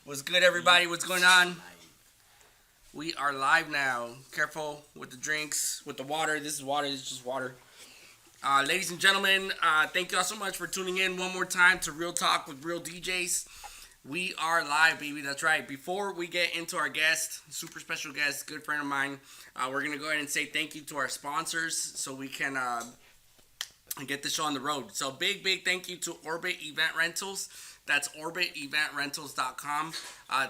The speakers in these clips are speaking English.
What's good, everybody? What's going on? We are live now. Careful with the drinks, with the water. This is water. This is just water. Ladies and gentlemen, thank you all so much for tuning in one more time to Real Talk with Real DJs. We are live, baby. That's right. Before we get into our guest, super special guest, good friend of mine, we're going to go ahead and say thank you to our sponsors so we can get the show on the road. So big thank you to Orbit Event Rentals. That's orbiteventrentals.com.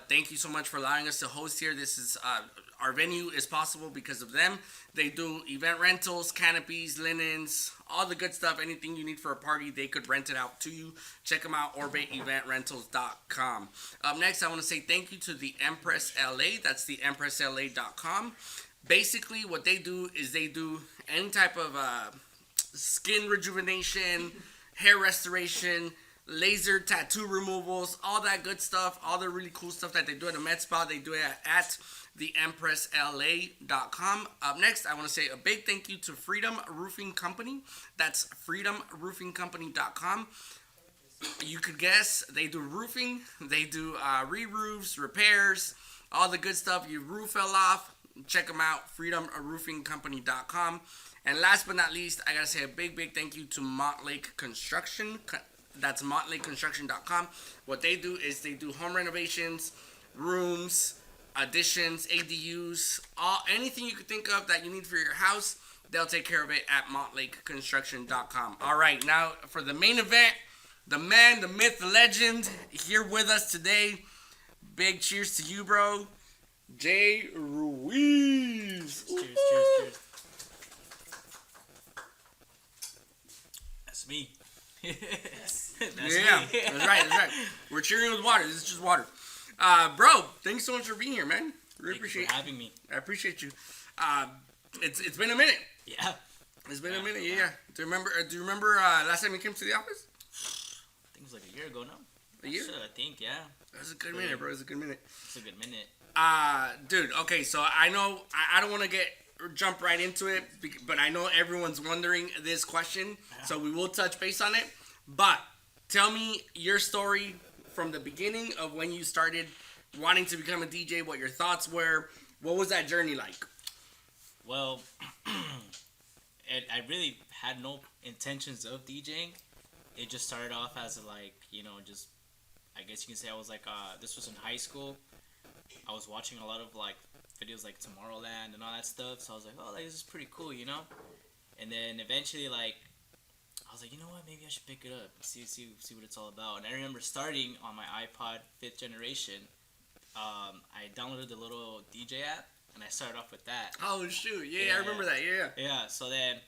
Thank you so much for allowing us to host here. This is our venue is possible because of them. They do event rentals, canopies, linens, all the good stuff. Anything you need for a party, they could rent it out to you. Check them out, orbiteventrentals.com. Up next, I want to say thank you to the Empress LA. That's the empressla.com. Basically, what they do is they do any type of skin rejuvenation, hair restoration, laser tattoo removals, all that good stuff, all the really cool stuff that they do at the Med Spa, they do it at theempressla.com. Up next, I want to say a big thank you to Freedom Roofing Company. That's freedomroofingcompany.com. You could guess, they do roofing, they do re-roofs, repairs, all the good stuff. Your roof fell off, check them out, freedomroofingcompany.com. And last but not least, I gotta say a big thank you to Montlake Construction. That's montlakeconstruction.com. What they do is they do home renovations, rooms, additions, ADUs, anything you could think of that you need for your house, they'll take care of it at montlakeconstruction.com. All right, now for the main event, the man, the myth, the legend, here with us today. Big cheers to you, bro. JRuiz. Cheers. That's me. That's me. That's right. We're cheering with water. This is just water. Bro, thanks so much for being here, man. Really appreciate you for having me. I appreciate you. It's been a minute. Yeah. It's been a minute. Yeah. Do you remember last time you came to the office? I think it was like a year ago now. A year? I think, yeah. It was a good minute, bro. It was a good minute. It's a good minute. Dude. Okay, so I know I don't want to jump right into it, but I know everyone's wondering this question, so we will touch base on it. But tell me your story from the beginning of when you started wanting to become a DJ, what your thoughts were. What was that journey like? Well, I really had no intentions of DJing. It just started off as just, I guess you can say I was like, this was in high school. I was watching a lot of videos like Tomorrowland and all that stuff. So I was like, oh, this is pretty cool, you know? And then eventually I was like, you know what, maybe I should pick it up and see what it's all about. And I remember starting on my iPod 5th generation. I downloaded the little DJ app and I started off with that. Oh shoot, yeah, I remember that, yeah. Yeah, so then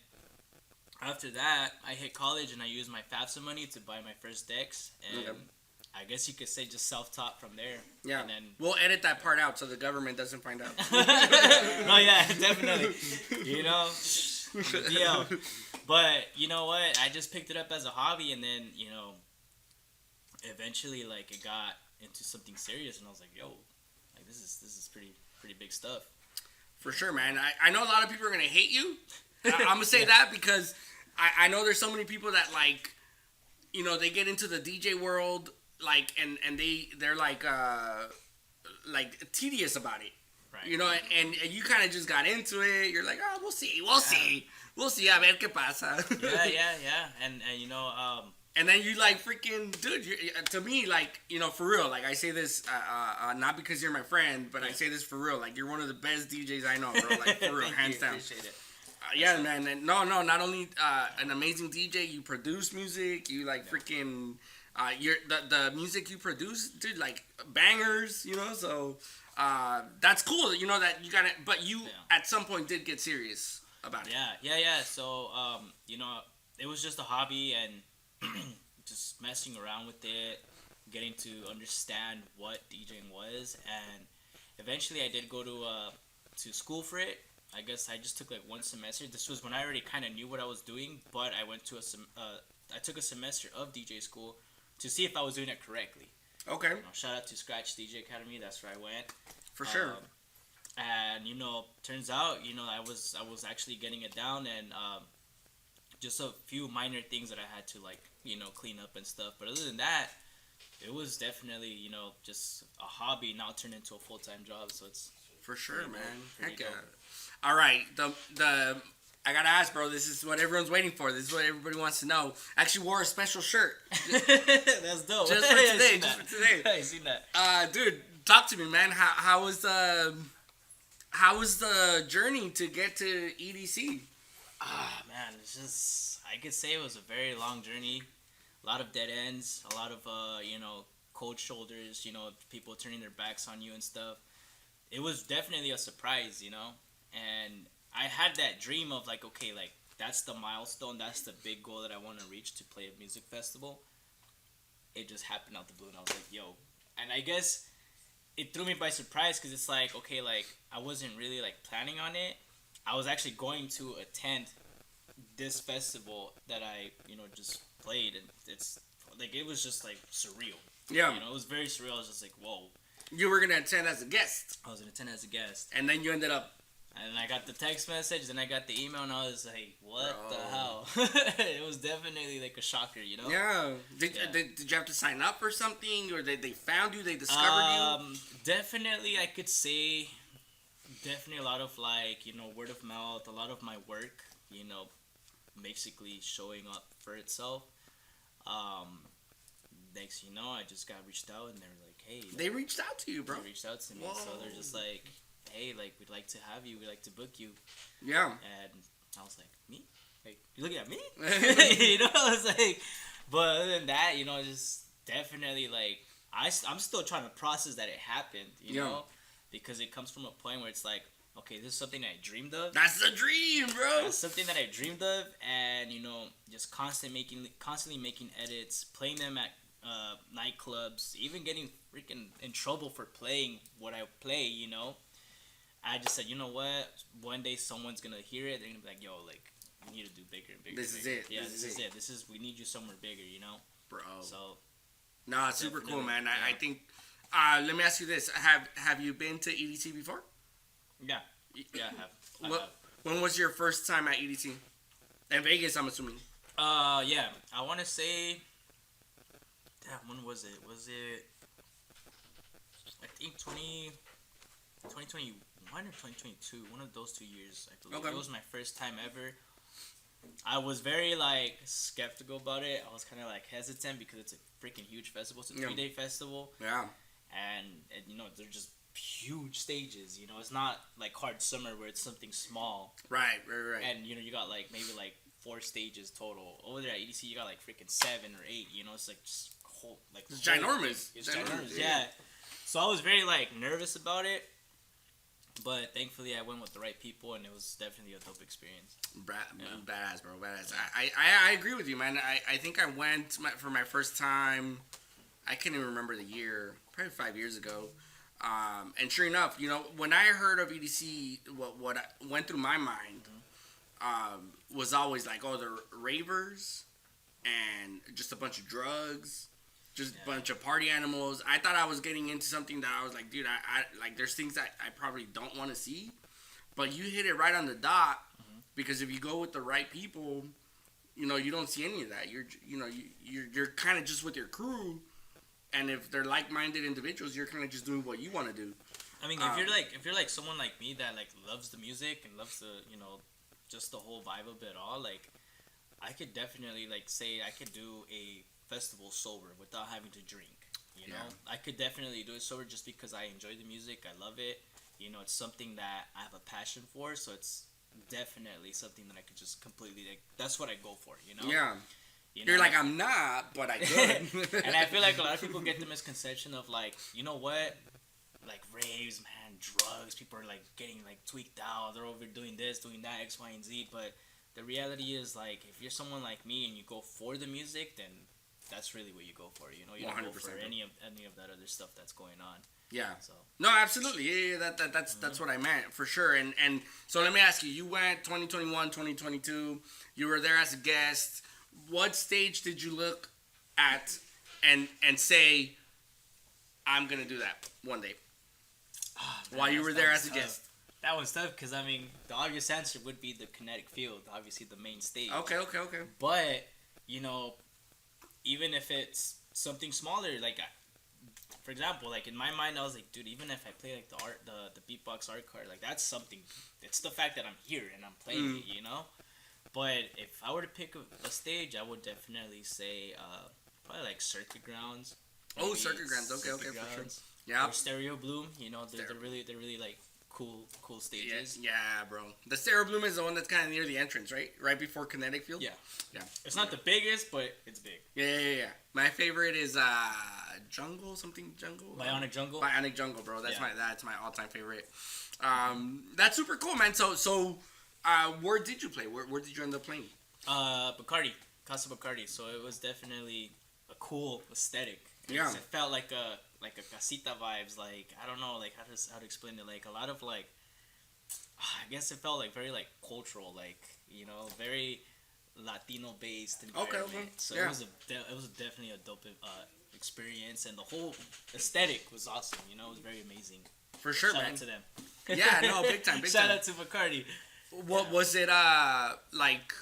after that, I hit college and I used my FAFSA money to buy my first decks. And I guess you could say just self-taught from there. Yeah, and then we'll edit that part out so the government doesn't find out. No, yeah, definitely. You know, yeah. But you know what? I just picked it up as a hobby, and then eventually it got into something serious, and I was like, yo, this is pretty big stuff. For sure, man. I know a lot of people are gonna hate you. I'm gonna say that because I know there's so many people that they get into the DJ world and they're tedious about it. Right. And you kind of just got into it. You're like, oh, we'll see. A ver qué pasa. Yeah. And and then you freaking, dude, to me, for real, I say this, not because you're my friend, but I say this for real. You're one of the best DJs I know, bro. For real, hands down. Appreciate it. Yeah, man. And no, not only an amazing DJ, you produce music, you freaking, the music you produce, dude, bangers, so that's cool, that you got it, but you at some point did get serious about it. Yeah. So, it was just a hobby and just messing around with it, getting to understand what DJing was, and eventually I did go to school for it. I guess I just took one semester. This was when I already kind of knew what I was doing, but I went to I took a semester of DJ school to see if I was doing it correctly. Okay. Shout out to Scratch DJ Academy. That's where I went. For sure. And turns out I was actually getting it down, and just a few minor things that I had to clean up and stuff. But other than that, it was definitely, just a hobby now turned into a full-time job. So it's For sure, pretty man. dope, pretty Heck yeah. dope. All right, the I gotta ask, bro. This is what everyone's waiting for. This is what everybody wants to know. I actually wore a special shirt That's dope. just for I today. seen Just that. for today. I seen that. Dude, talk to me, man. How was the journey to get to EDC? Man, it's just, I could say it was a very long journey. A lot of dead ends, a lot of cold shoulders, people turning their backs on you and stuff. It was definitely a surprise, and I had that dream of like, okay, like that's the milestone, that's the big goal that I want to reach, to play a music festival. It just happened out the blue, and I was like, yo. And I guess it threw me by surprise, because it's like, okay, like I wasn't really like planning on it. I was actually going to attend this festival that I just played, and it's like, it was just like surreal. Yeah. It was very surreal. I was just like, whoa. You were gonna attend as a guest, I was gonna attend as a guest, and then you ended up. and I got the text message, then I got the email, and I was like, what Bro. the hell? It was definitely like a shocker, Yeah. Did you have to sign up for something, or they found you? They discovered you? Definitely, I could say, definitely a lot of like, word of mouth, a lot of my work, basically showing up for itself. Next, I just got reached out, and they were like, hey. They reached out to you, bro. They reached out to me, Whoa. so they're just like, hey, like, we'd like to have you, we'd like to book you. Yeah. And I was like, me? Like, you looking at me? I was like, but other than that, just definitely like, I'm still trying to process that it happened, you know? Because it comes from a point where it's like, okay, this is something I dreamed of. That's the dream, bro. That's something that I dreamed of, and just constantly making edits, playing them at nightclubs, even getting freaking in trouble for playing what I play. I just said, you know what? One day someone's gonna hear it. They're gonna be like, yo, like, we need to do bigger and bigger. This is it. Yeah, this is it. We need you somewhere bigger, Bro. So. Nah, super cool, man. Yeah. I think. Let me ask you this: Have you been to EDC before? Yeah. Yeah, I have. When was your first time at EDC? In Vegas, I'm assuming. Yeah. I want to say. Damn, when was it? Was it? I think 2021 or 2022. One of those 2 years, I believe. Okay. It was my first time ever. I was very like skeptical about it. I was kind of like hesitant because it's a freaking huge festival. It's a 3-day festival. Yeah. And they're just huge stages. It's not like Hard Summer where it's something small. Right. And you got like maybe like 4 stages total. Over there at EDC, you got like freaking 7 or 8. It's like just whole like. It's ginormous. It's ginormous. Yeah. So I was very like nervous about it. But thankfully, I went with the right people, and it was definitely a dope experience. Badass, bro. Badass. I agree with you, man. I think I went for my first time. I can't even remember the year. Probably 5 years ago. And sure enough, when I heard of EDC, what went through my mind was always like, oh, they're ravers and just a bunch of drugs. Just a bunch of party animals. I thought I was getting into something that I was like, dude, I like. There's things that I probably don't want to see, but you hit it right on the dot. Because if you go with the right people, you don't see any of that. You're kind of just with your crew, and if they're like-minded individuals, you're kind of just doing what you want to do. I mean, if you're like someone like me that like loves the music and loves the just the whole vibe of it all, like I could definitely like say I could do a festival sober without having to drink. I could definitely do it sober just because I enjoy the music. I love it. It's something that I have a passion for, so it's definitely something that I could just completely like. That's what I go for. Yeah. You're like, I'm not, but I could. And I feel like a lot of people get the misconception of like, you know what? Like raves, man, drugs. People are like getting like tweaked out. They're over doing this, doing that, X, Y, and Z. But the reality is like, if you're someone like me and you go for the music, then that's really what you go for. You don't go for any of that other stuff that's going on. Yeah. So. No, absolutely. Yeah, that's what I meant for sure. And so let me ask you. You went 2021, 2022. You were there as a guest. What stage did you look at and say, I'm gonna do that one day? While you were there as a guest. That was tough because I mean the obvious answer would be the Kinetic Field, obviously the main stage. Okay. But even if it's something smaller, like for example, like in my mind, I was like, dude, even if I play like the beatbox art card, like that's something. It's the fact that I'm here and I'm playing it, you know. But if I were to pick a stage, I would definitely say probably like Circuit Grounds. Oh, Circuit Grounds. Okay, Circuit okay, for sure. Grounds. Yeah. Or Stereo Bloom. You know, they're really like cool stages. Yeah, bro. The Stereo Bloom is the one that's kind of near the entrance, right? Right before Kinetic Field. Yeah. Yeah. It's not the biggest, but it's big. Yeah. My favorite is Jungle, something Jungle. Bionic Jungle. Bionic Jungle, bro. That's my all-time favorite. That's super cool, man. So where did you play? Where did you end up playing? Bacardi, Casa Bacardi. So it was definitely a cool aesthetic. Yeah. It felt like a casita vibes. Like I don't know, like how to explain it. Like a lot of like, I guess it felt like very like cultural, like very Latino based environment. Okay. So yeah. it was definitely a dope experience, and the whole aesthetic was awesome. It was very amazing. For sure, Shout man. out to them. Yeah, no, big time. Shout out to Bacardi. What was it? Like,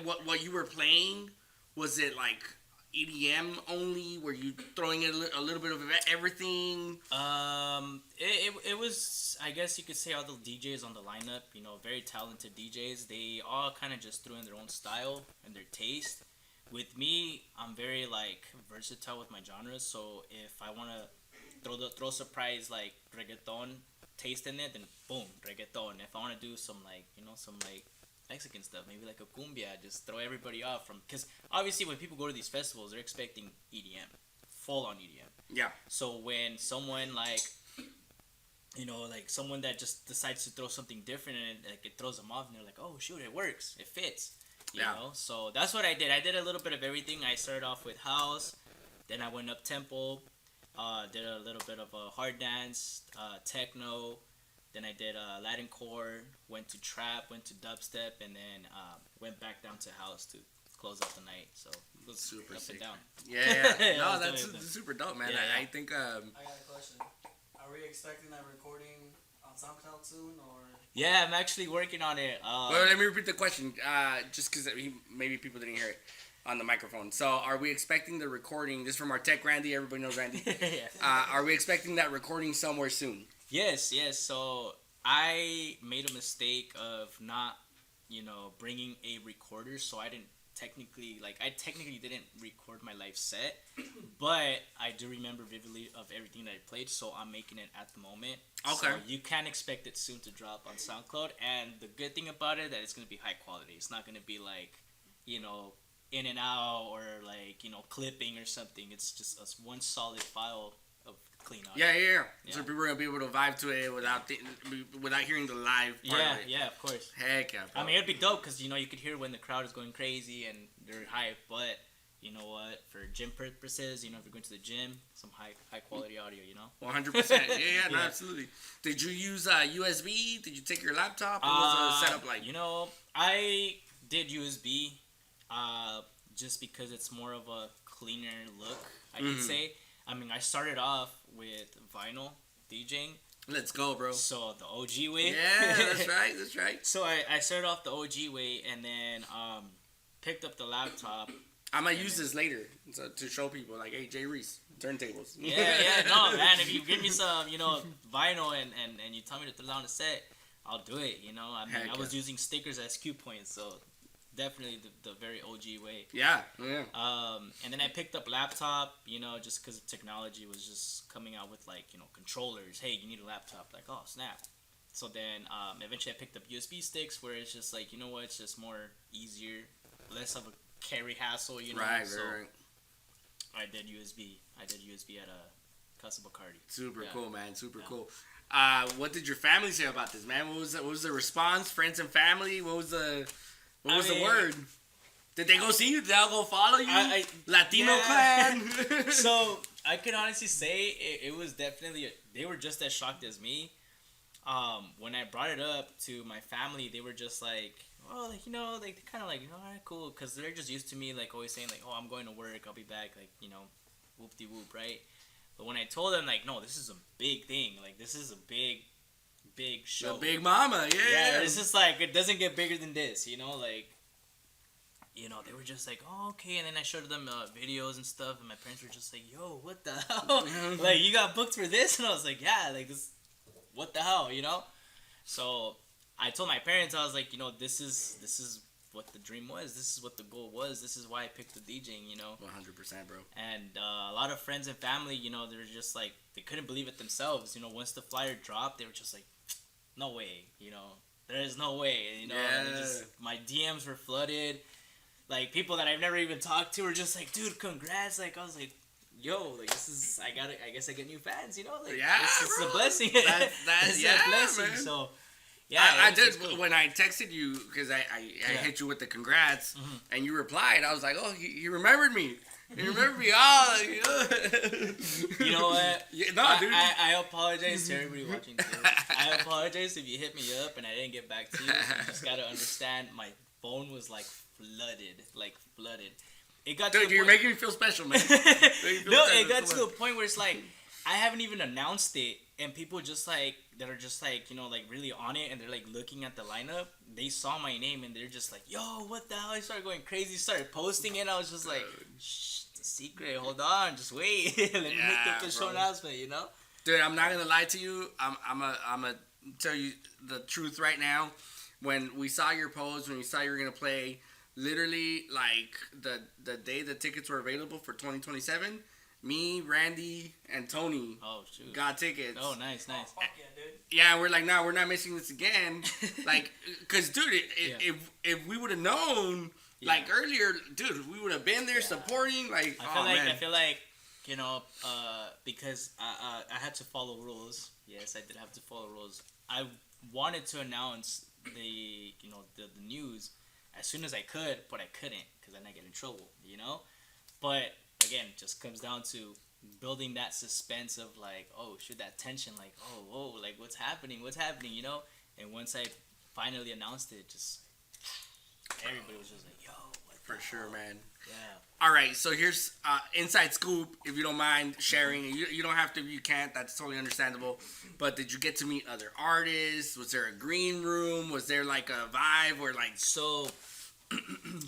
what you were playing? Was it like EDM only? Were you throwing in a little bit of everything? It was, I guess you could say, all the DJs on the lineup, very talented DJs. They all kind of just threw in their own style and their taste. With me, I'm very like versatile with my genres. So if I want to throw surprise like reggaeton taste in it, then boom, reggaeton. If I want to do some like some like Mexican stuff, maybe like a cumbia, just throw everybody off because obviously when people go to these festivals, they're expecting EDM, full on EDM. Yeah. So when someone like someone that just decides to throw something different and it throws them off, and they're like, oh shoot, it works, it fits. You know, so that's what I did. I did a little bit of everything. I started off with house, then I went up tempo, did a little bit of a hard dance, techno. Then I did Latin core, went to trap, went to dubstep, and then went back down to house to close out the night. So it was super up sick. and down. Yeah. No, that's super dope, man. Yeah. I think. I got a question. Are we expecting that recording on SoundCloud soon, or? Yeah, I'm actually working on it. Well, let me repeat the question, just because maybe people didn't hear it on the microphone. So, are we expecting the recording? This is from our tech Randy. Everybody knows Randy. Are we expecting that recording somewhere soon? Yes. So I made a mistake of not, bringing a recorder. So I technically didn't record my live set, but I do remember vividly of everything that I played. So I'm making it at the moment. Okay. So you can expect it soon to drop on SoundCloud. And the good thing about it that it's gonna be high quality. It's not gonna be like, in and out or like clipping or something. It's just one solid file of clean audio. Yeah. So people are gonna be able to vibe to it without hearing the live part of it. Yeah, of course. Heck yeah, bro. I mean, it'd be dope because you could hear when the crowd is going crazy and they're hype. But you know what? For gym purposes, if you're going to the gym, some high quality audio. 100%. Yeah, no, absolutely. Did you use USB? Did you take your laptop? What was the setup like? I did USB, just because it's more of a cleaner look, I could say. I mean, I started off with vinyl DJing. Let's go, bro. So the OG way. Yeah, that's right. So I started off the OG way and then picked up the laptop. I might use this later to show people, like, hey, JRuiz, turntables. Yeah, no, man. If you give me some, vinyl and you tell me to throw down a set, I'll do it. I mean, I was using stickers as cue points, so definitely the very OG way. Yeah. And then I picked up laptop, just because technology was just coming out with like, controllers. Hey, you need a laptop. Like, oh, snap. So then eventually I picked up USB sticks where it's just like, it's just more easier, less of a carry hassle, Right. I did USB at Casa Bacardi. Super cool, man. Super cool. What did your family say about this, man? What was the response? Friends and family? What was the word? Did they go see you? Did they all go follow you? Latino clan? So I can honestly say it was definitely they were just as shocked as me. When I brought it up to my family, they were just like, oh, like, like they kind of like, all right, cool, because they're just used to me like always saying like, oh, I'm going to work, I'll be back, like, whoop-de-whoop, right? But when I told them like, no, this is a big thing, like this is a big show, the big mama, yeah. It's just like it doesn't get bigger than this, like you know, they were just like, oh, okay. And then I showed them videos and stuff, and my parents were just like, yo, what the hell? Like, you got booked for this? And I was like, yeah, like, this, what the hell, you know? So I told my parents, I was like, you know, this is what the dream was. This is what the goal was. This is why I picked the DJing, you know? 100%, bro. And a lot of friends and family, you know, they were just like, they couldn't believe it themselves. You know, once the flyer dropped, they were just like, no way, you know? There is no way, you know? Yeah. And just, my DMs were flooded. Like, people that I've never even talked to were just like, dude, congrats. Like, I was like, yo, like, this is, I guess I get new fans, you know? Like, Yeah, this is bro. a blessing. That's a blessing, man. so, yeah. I it did, was cool. when I texted you, because I hit you with the congrats, Mm-hmm. and you replied, I was like, oh, he remembered me. He remembered me. Oh, You know what? Yeah, no, dude. I apologize to everybody watching too. I apologize if you hit me up and I didn't get back to you. You just gotta understand, my phone was like flooded. It got Dude, to you're a point. making me feel special, man. No, it got to a point where it's like, I haven't even announced it, and people just like, that are just like, you know, like really on it, and they're like looking at the lineup, they saw my name and they're just like, yo, what the hell? I started going crazy, started posting it, I was just like, shh, it's a secret, hold on, just wait. Let me make Yeah, the official bro. announcement, you know? Dude, I'm not gonna lie to you. I'm gonna tell you the truth right now. When we saw your post, when we saw you were gonna play, literally like the day the tickets were available for 2027, me, Randy, and Tony Oh, shoot. got tickets. Oh, nice. Oh, fuck yeah, dude. Yeah, we're like, nah, we're not missing this again. Like, cause dude, Yeah. if we would have known like earlier, dude, we would have been there supporting. Like, I feel like, you know, because I had to follow rules. Yes, I did have to follow rules. I wanted to announce the news as soon as I could, but I couldn't because then I get in trouble, you know. But again, it just comes down to building that suspense of like, oh, shoot, that tension, like, oh, like what's happening, you know. And once I finally announced it, just everybody was just like, yo, what the for sure, hell? man. Yeah. All right, so here's inside scoop. If you don't mind sharing, you don't have to. If you can't, that's totally understandable. But did you get to meet other artists? Was there a green room? Was there like a vibe where like? So,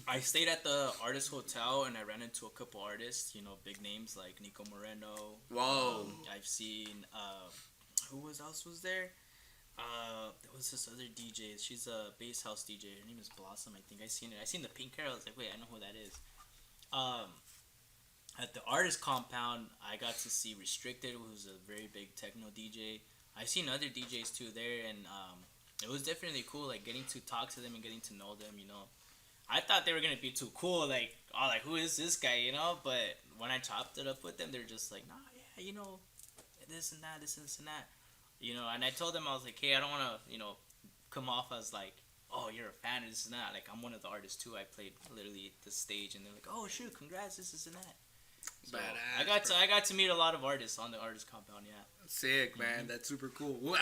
I stayed at the artist hotel and I ran into a couple artists, you know, big names like Nico Moreno. Whoa. I've seen, who else was there? There was this other DJ. She's a bass house DJ. Her name is Blossom, I think. I seen the pink hair. I was like, wait, I know who that is. At the artist compound, I got to see Restricted, who's a very big techno DJ. I've seen other DJs too there, and it was definitely cool, like getting to talk to them and getting to know them, you know. I thought they were gonna be too cool, like, oh, like, who is this guy, you know? But when I chopped it up with them, they're just like, nah, yeah, you know, this and that, you know. And I told them, I was like, hey, I don't want to, you know, come off as like, oh, you're a fan of this and that. Like, I'm one of the artists too. I played literally the stage, and they're like, oh, shoot, congrats, this and that. So Badass, I got to meet a lot of artists on the artist compound. Yeah. Sick, man. That's super cool.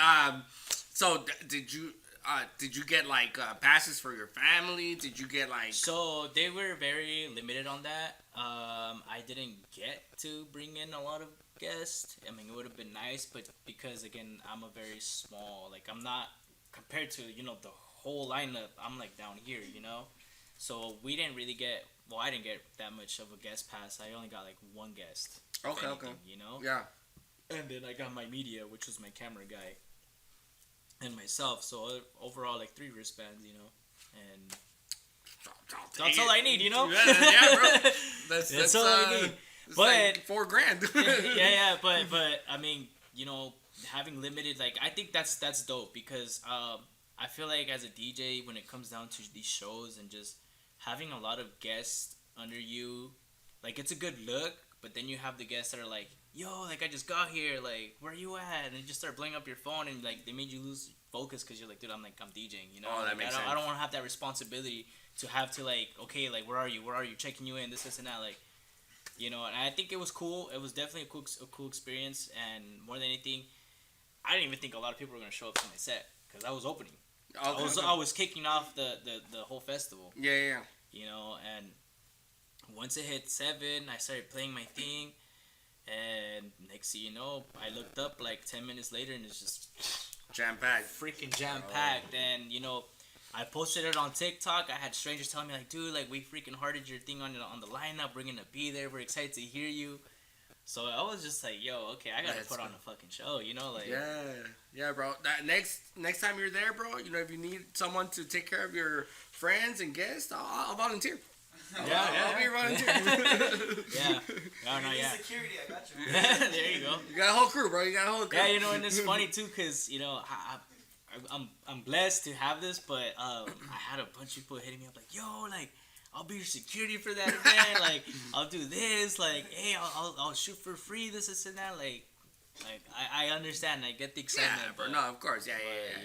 So did you get like passes for your family? Did you get like? So they were very limited on that. I didn't get to bring in a lot of guests. I mean, it would have been nice, but because again, I'm a very small. Like, I'm not compared to, you know, the whole lineup. I'm like down here, you know. So we didn't really get. Well, I didn't get that much of a guest pass. I only got like one guest. Okay, anything, okay. You know. Yeah. And then I got my media, which was my camera guy, and myself. So overall, like 3 wristbands, you know, and that's all I need, you know. Yeah, bro. That's all I need. It's But like $4,000. yeah, but I mean, you know, having limited, like, I think that's dope because I feel like as a DJ, when it comes down to these shows and just having a lot of guests under you, like, it's a good look. But then you have the guests that are like, yo, like, I just got here, like, where you at? And you just start blowing up your phone, and like they made you lose focus because you're like, dude, I'm DJing, you know. Oh, that like, makes I sense. don't want to have that responsibility to have to, like, okay, like, where are you checking you in, this and that, like, you know. And I think it was cool. It was definitely a cool experience. And more than anything, I didn't even think a lot of people were gonna show up to my set because I was opening. Okay, I was kicking off the whole festival. Yeah. You know, and once it hit 7, I started playing my thing, and next thing you know, I looked up like 10 minutes later, and it's just Jam packed. freaking jam packed. And you know, I posted it on TikTok. I had strangers telling me like, dude, like we freaking hearted your thing on the lineup. We're gonna be there. We're excited to hear you. So I was just like, yo, okay, I gotta put on a fucking show, you know, like. Yeah, bro. That next time you're there, bro, you know, if you need someone to take care of your friends and guests, I'll volunteer. I'll be your volunteer. Yeah. No, yeah. Security, I got you. There you go. You got a whole crew, bro. You got a whole crew. Yeah, you know, and it's funny too, cause you know, I'm blessed to have this, but I had a bunch of people hitting me up like, yo, like. I'll be your security for that event. Like, I'll do this. Like, hey, I'll shoot for free. This and that. Like I understand. I get the excitement. Yeah, bro. No, of course. Yeah.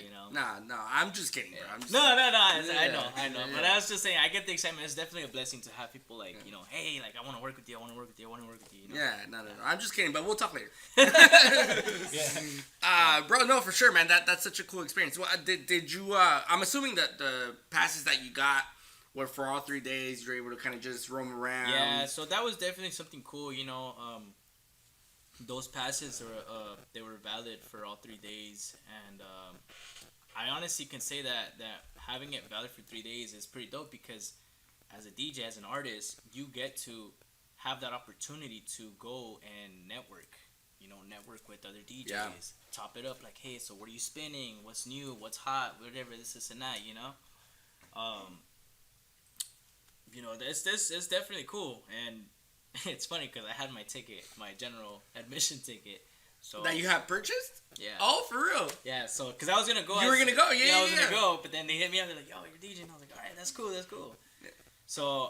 You know. No. I'm just kidding, bro. I'm just no. I know. Yeah. But I was just saying, I get the excitement. It's definitely a blessing to have people like, you know, hey, like I want to work with you. You know? Yeah, no. I'm just kidding, but we'll talk later. Yeah. Bro, no, for sure, man. That's such a cool experience. Well, did you? I'm assuming that the passes that you got were for all 3 days. You were able to kind of just roam around. Yeah, so that was definitely something cool. You know, those passes they were valid for all 3 days, and I honestly can say that having it valid for 3 days is pretty dope because as a DJ, as an artist, you get to have that opportunity to go and network. You know, network with other DJs. Yeah. Top it up like, hey, so what are you spinning? What's new? What's hot? Whatever, this and that. You know. You know, it's definitely cool, and it's funny because I had my ticket, my general admission ticket. So that you have purchased? Yeah. Oh, for real? Yeah. So because I was gonna go. You were gonna go? Yeah. I was gonna go, but then they hit me up. They're like, "Yo, you're DJing." I was like, "All right, that's cool. Yeah. So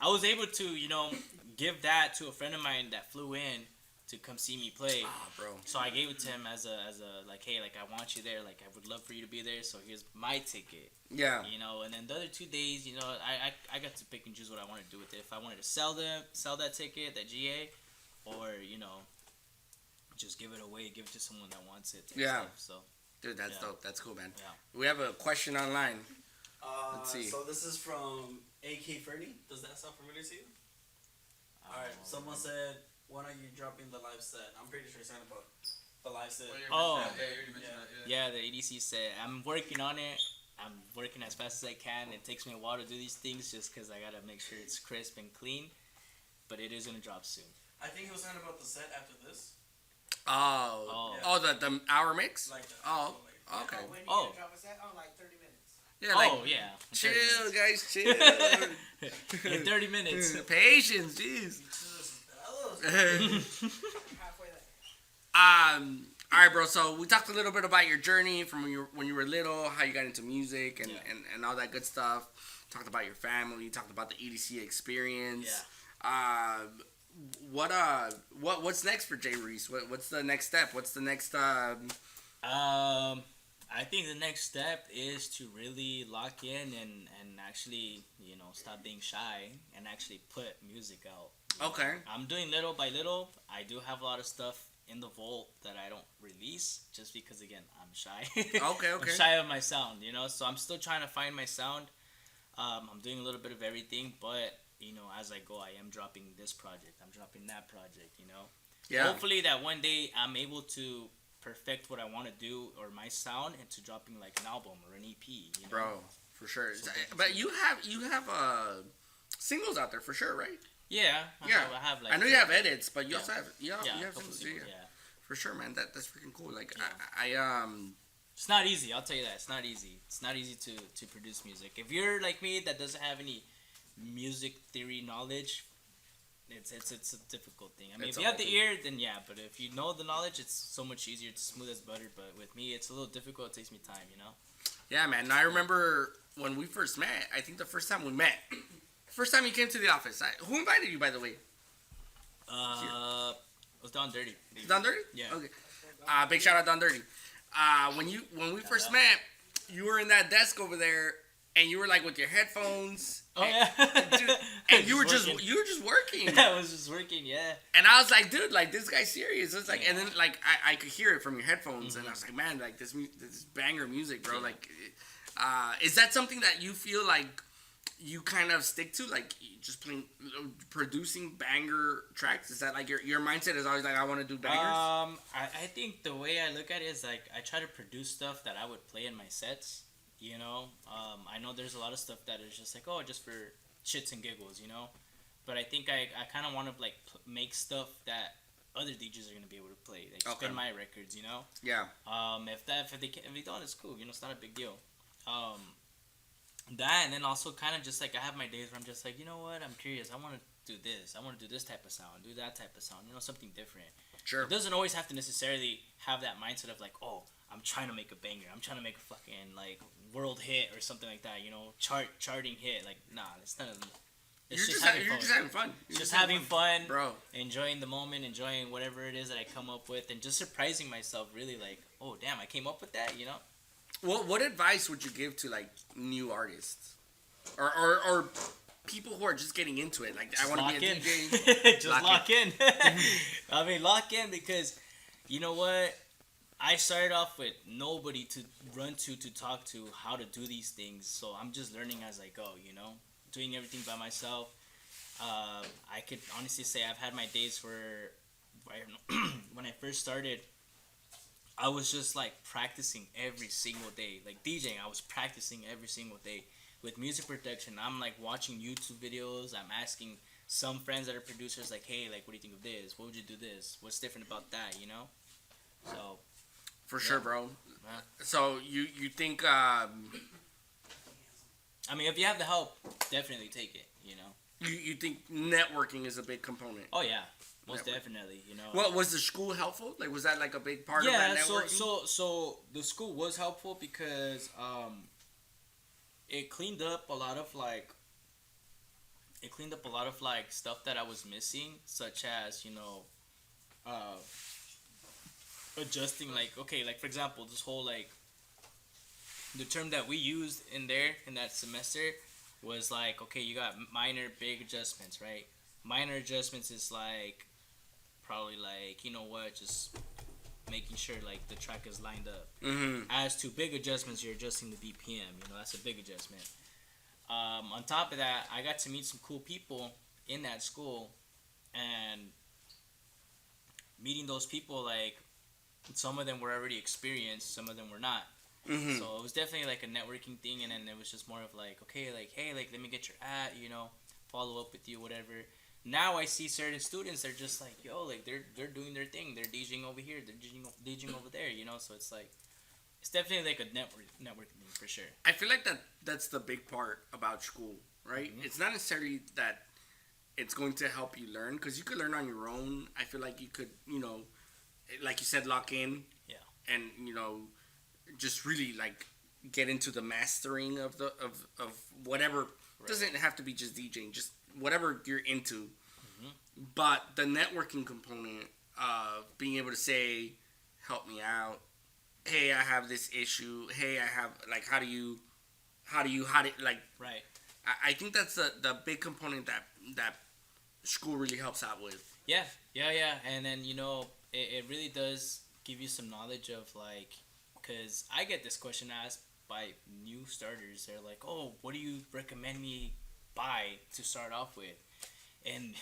I was able to, you know, give that to a friend of mine that flew in to come see me play. Ah, bro. So I gave it to him as a like, hey, like I want you there. Like I would love for you to be there. So here's my ticket. Yeah. You know, and then the other 2 days, you know, I got to pick and choose what I wanted to do with it. If I wanted to sell that ticket, that GA, or you know, just give it away, give it to someone that wants it. Yeah. Stuff, so. Dude, that's dope. That's cool, man. Yeah. We have a question online. Let's see. So this is from AK Ferdy. Does that sound familiar to you? Alright, someone said, when are you dropping the live set? I'm pretty sure he's talking about the live set. Oh. Yeah. Yeah, the ADC said, I'm working on it. I'm working as fast as I can. It takes me a while to do these things just because I got to make sure it's crisp and clean. But it is going to drop soon. I think he was talking about the set after this. The hour mix? Like that. Oh, Like okay. When you Oh. gonna drop a set? Oh, like 30 minutes. Yeah, like, yeah. chill, guys, chill. In 30 minutes. Patience, jeez. Halfway there. All right, bro. So we talked a little bit about your journey from when you were little, how you got into music and all that good stuff. Talked about your family. Talked about the EDC experience. Yeah. What's next for JRuiz? What's the next step? What's the next I think the next step is to really lock in and actually, you know, stop being shy and actually put music out. Okay. I'm doing little by little. I do have a lot of stuff in the vault that I don't release just because, again, I'm shy. Okay. I'm shy of my sound, you know, so I'm still trying to find my sound. I'm doing a little bit of everything, but, you know, as I go, I am dropping this project. I'm dropping that project, you know. Yeah. Hopefully that one day I'm able to perfect what I want to do or my sound into dropping like an album or an EP, you know? Bro, for sure. But you have singles out there for sure, right? Yeah. I have like. I know you have edits, but you Yeah. also have you have a couple singles, singles, yeah. For sure, man. That's freaking cool. Like Yeah. It's not easy. I'll tell you that. It's not easy. It's not easy to produce music. If you're like me that doesn't have any music theory knowledge, it's a difficult thing. I mean, It's if a you have the whole ear, then yeah. But if you know the knowledge, it's so much easier. It's smooth as butter. But with me, it's a little difficult. It takes me time, you know. Yeah, man. I remember when we first met. I think the first time we met, first time you came to the office. Who invited you, by the way? It was Don Dirty. Don Dirty? Yeah. Okay. Big shout out Don Dirty. When we first met, you were in that desk over there, and you were like with your headphones. Oh yeah. Dude, and you were working. just working. I was just working, yeah. And I was like, dude, like this guy's serious. It's like, and then like I could hear it from your headphones, and I was like, man, like this banger music, bro. Yeah. Like, is that something that you feel like you kind of stick to, like just producing banger tracks? Is that like your mindset is always like, I want to do bangers? I think the way I look at it is like I try to produce stuff that I would play in my sets. You know, I know there's a lot of stuff that is just like, oh, just for shits and giggles, you know. But I think I kind of want to like make stuff that other DJs are gonna be able to play, like Okay. spin my records, you know. Yeah. If they don't, it's cool. You know, it's not a big deal. Um, that and then also kind of just like I have my days where I'm just like, you know what, I'm curious. I want to do this. I want to do this type of sound, do that type of sound. You know, something different. Sure. It doesn't always have to necessarily have that mindset of like, oh, I'm trying to make a banger. I'm trying to make a fucking like world hit or something like that. You know, charting hit. Like, nah, it's not. It's just having fun. You're just having fun. You're Just having fun, bro. enjoying the moment, enjoying whatever it is that I come up with, and just surprising myself. Really, like, oh damn, I came up with that. You know. What advice would you give to like new artists, or people who are just getting into it? Like, I want to be a in. DJ. Just lock in. I mean, lock in because, you know what? I started off with nobody to run to talk to how to do these things. So I'm just learning as I go, you know? Doing everything by myself. I could honestly say I've had my days where when I first started, I was just like practicing every single day. Like DJing, I was practicing every single day. With music production, I'm like watching YouTube videos. I'm asking some friends that are producers, like, hey, like, what do you think of this? What would you do this? What's different about that? You know? So. For sure, bro. Yeah. So you think I mean, if you have the help, definitely take it. You know. you think networking is a big component? Oh yeah, most Network. definitely. You know. Well, was the school helpful? Like, was that like a big part of Yeah. that networking? So the school was helpful because it cleaned up a lot of like. It cleaned up a lot of like stuff that I was missing, such as adjusting like like for example this whole like the term that we used in that semester was like, okay, you got minor big adjustments, right? Minor adjustments is like probably like, you know what, just making sure like the track is lined up. Mm-hmm. As to big adjustments, you're adjusting the BPM, you know, that's a big adjustment. On top of that, I got to meet some cool people in that school, and meeting those people, like, some of them were already experienced, some of them were not. Mm-hmm. So it was definitely like a networking thing, and then it was just more of like, okay, like, hey, like, let me get your ad, you know, follow up with you, whatever. Now I see certain students, they're just like, yo, like, they're doing their thing, they're DJing over here, they're DJing over there, you know. So it's like, it's definitely like a networking thing for sure. I feel like that's the big part about school, right? Mm-hmm. It's not necessarily that it's going to help you learn, because you could learn on your own. I feel like you could, you know, like you said, lock in. Yeah. And, you know, just really like get into the mastering of whatever. Right. Doesn't have to be just DJing, just whatever you're into. Mm-hmm. But the networking component of being able to say, help me out. Hey, I have this issue. Hey, I have, like, how do you like, right. I think that's the big component that school really helps out with. Yeah. And then, you know, it really does give you some knowledge of, like, because I get this question asked by new starters. They're like, oh, what do you recommend me buy to start off with? And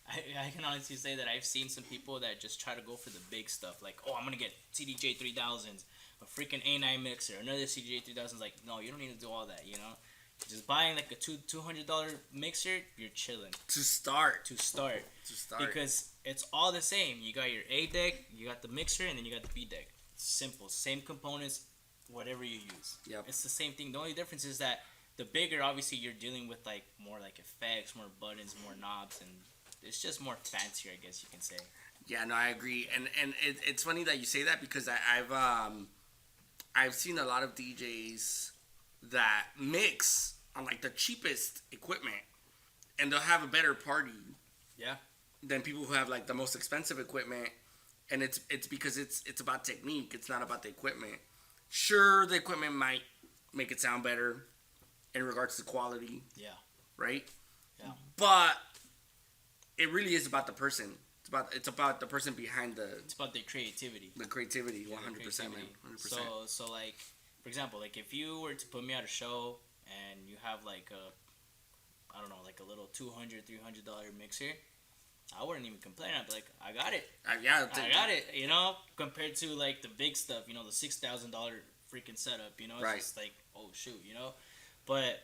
I can honestly say that I've seen some people that just try to go for the big stuff. Like, oh, I'm going to get CDJ 3000s, a freaking A9 mixer, another CDJ 3000s. Like, no, you don't need to do all that, you know? Just buying like a $200 mixer, you're chilling. To start. Because it's all the same. You got your A deck, you got the mixer, and then you got the B deck. It's simple. Same components, whatever you use. Yep. It's the same thing. The only difference is that the bigger, obviously, you're dealing with like more like effects, more buttons, more knobs, and it's just more fancier, I guess you can say. Yeah, no, I agree, and it's funny that you say that, because I've seen a lot of DJs that mix on like the cheapest equipment, and they'll have a better party. Yeah. Than people who have like the most expensive equipment, and it's because it's about technique. It's not about the equipment. Sure, the equipment might make it sound better in regards to quality. Yeah. Right. Yeah. But it really is about the person. It's about the person behind the. It's about their creativity. The creativity, 100%, man, 100%. So like, for example, like if you were to put me at a show and you have like I don't know, like a little $200, $300 mixer, I wouldn't even complain. I'd be like, I got it. Yeah, I got it. You know, compared to like the big stuff, you know, the $6,000 freaking setup. You know, it's Right. just like, oh shoot, you know. But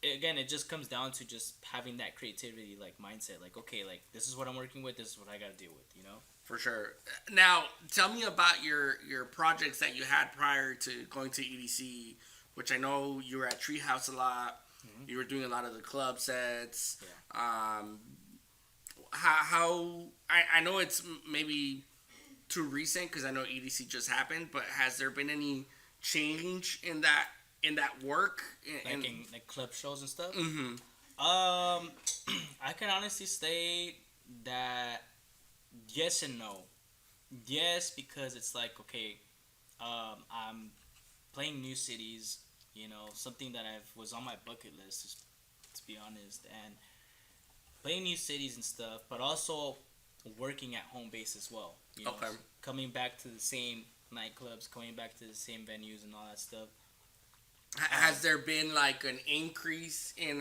again, it just comes down to just having that creativity, like mindset. Like, okay, like this is what I'm working with. This is what I got to deal with. You know. For sure. Now, tell me about your projects that you had prior to going to EDC, which I know you were at Treehouse a lot. Mm-hmm. You were doing a lot of the club sets. Yeah. How I know it's maybe too recent because I know EDC just happened, but has there been any change in that work? Like in like club shows and stuff. Mm-hmm. I can honestly say that yes and no. Yes, because it's like, okay, I'm playing new cities. You know, something that was on my bucket list, to be honest, and playing new cities and stuff, but also working at home base as well. You know, Okay. coming back to the same nightclubs, going back to the same venues and all that stuff. Has there been like an increase in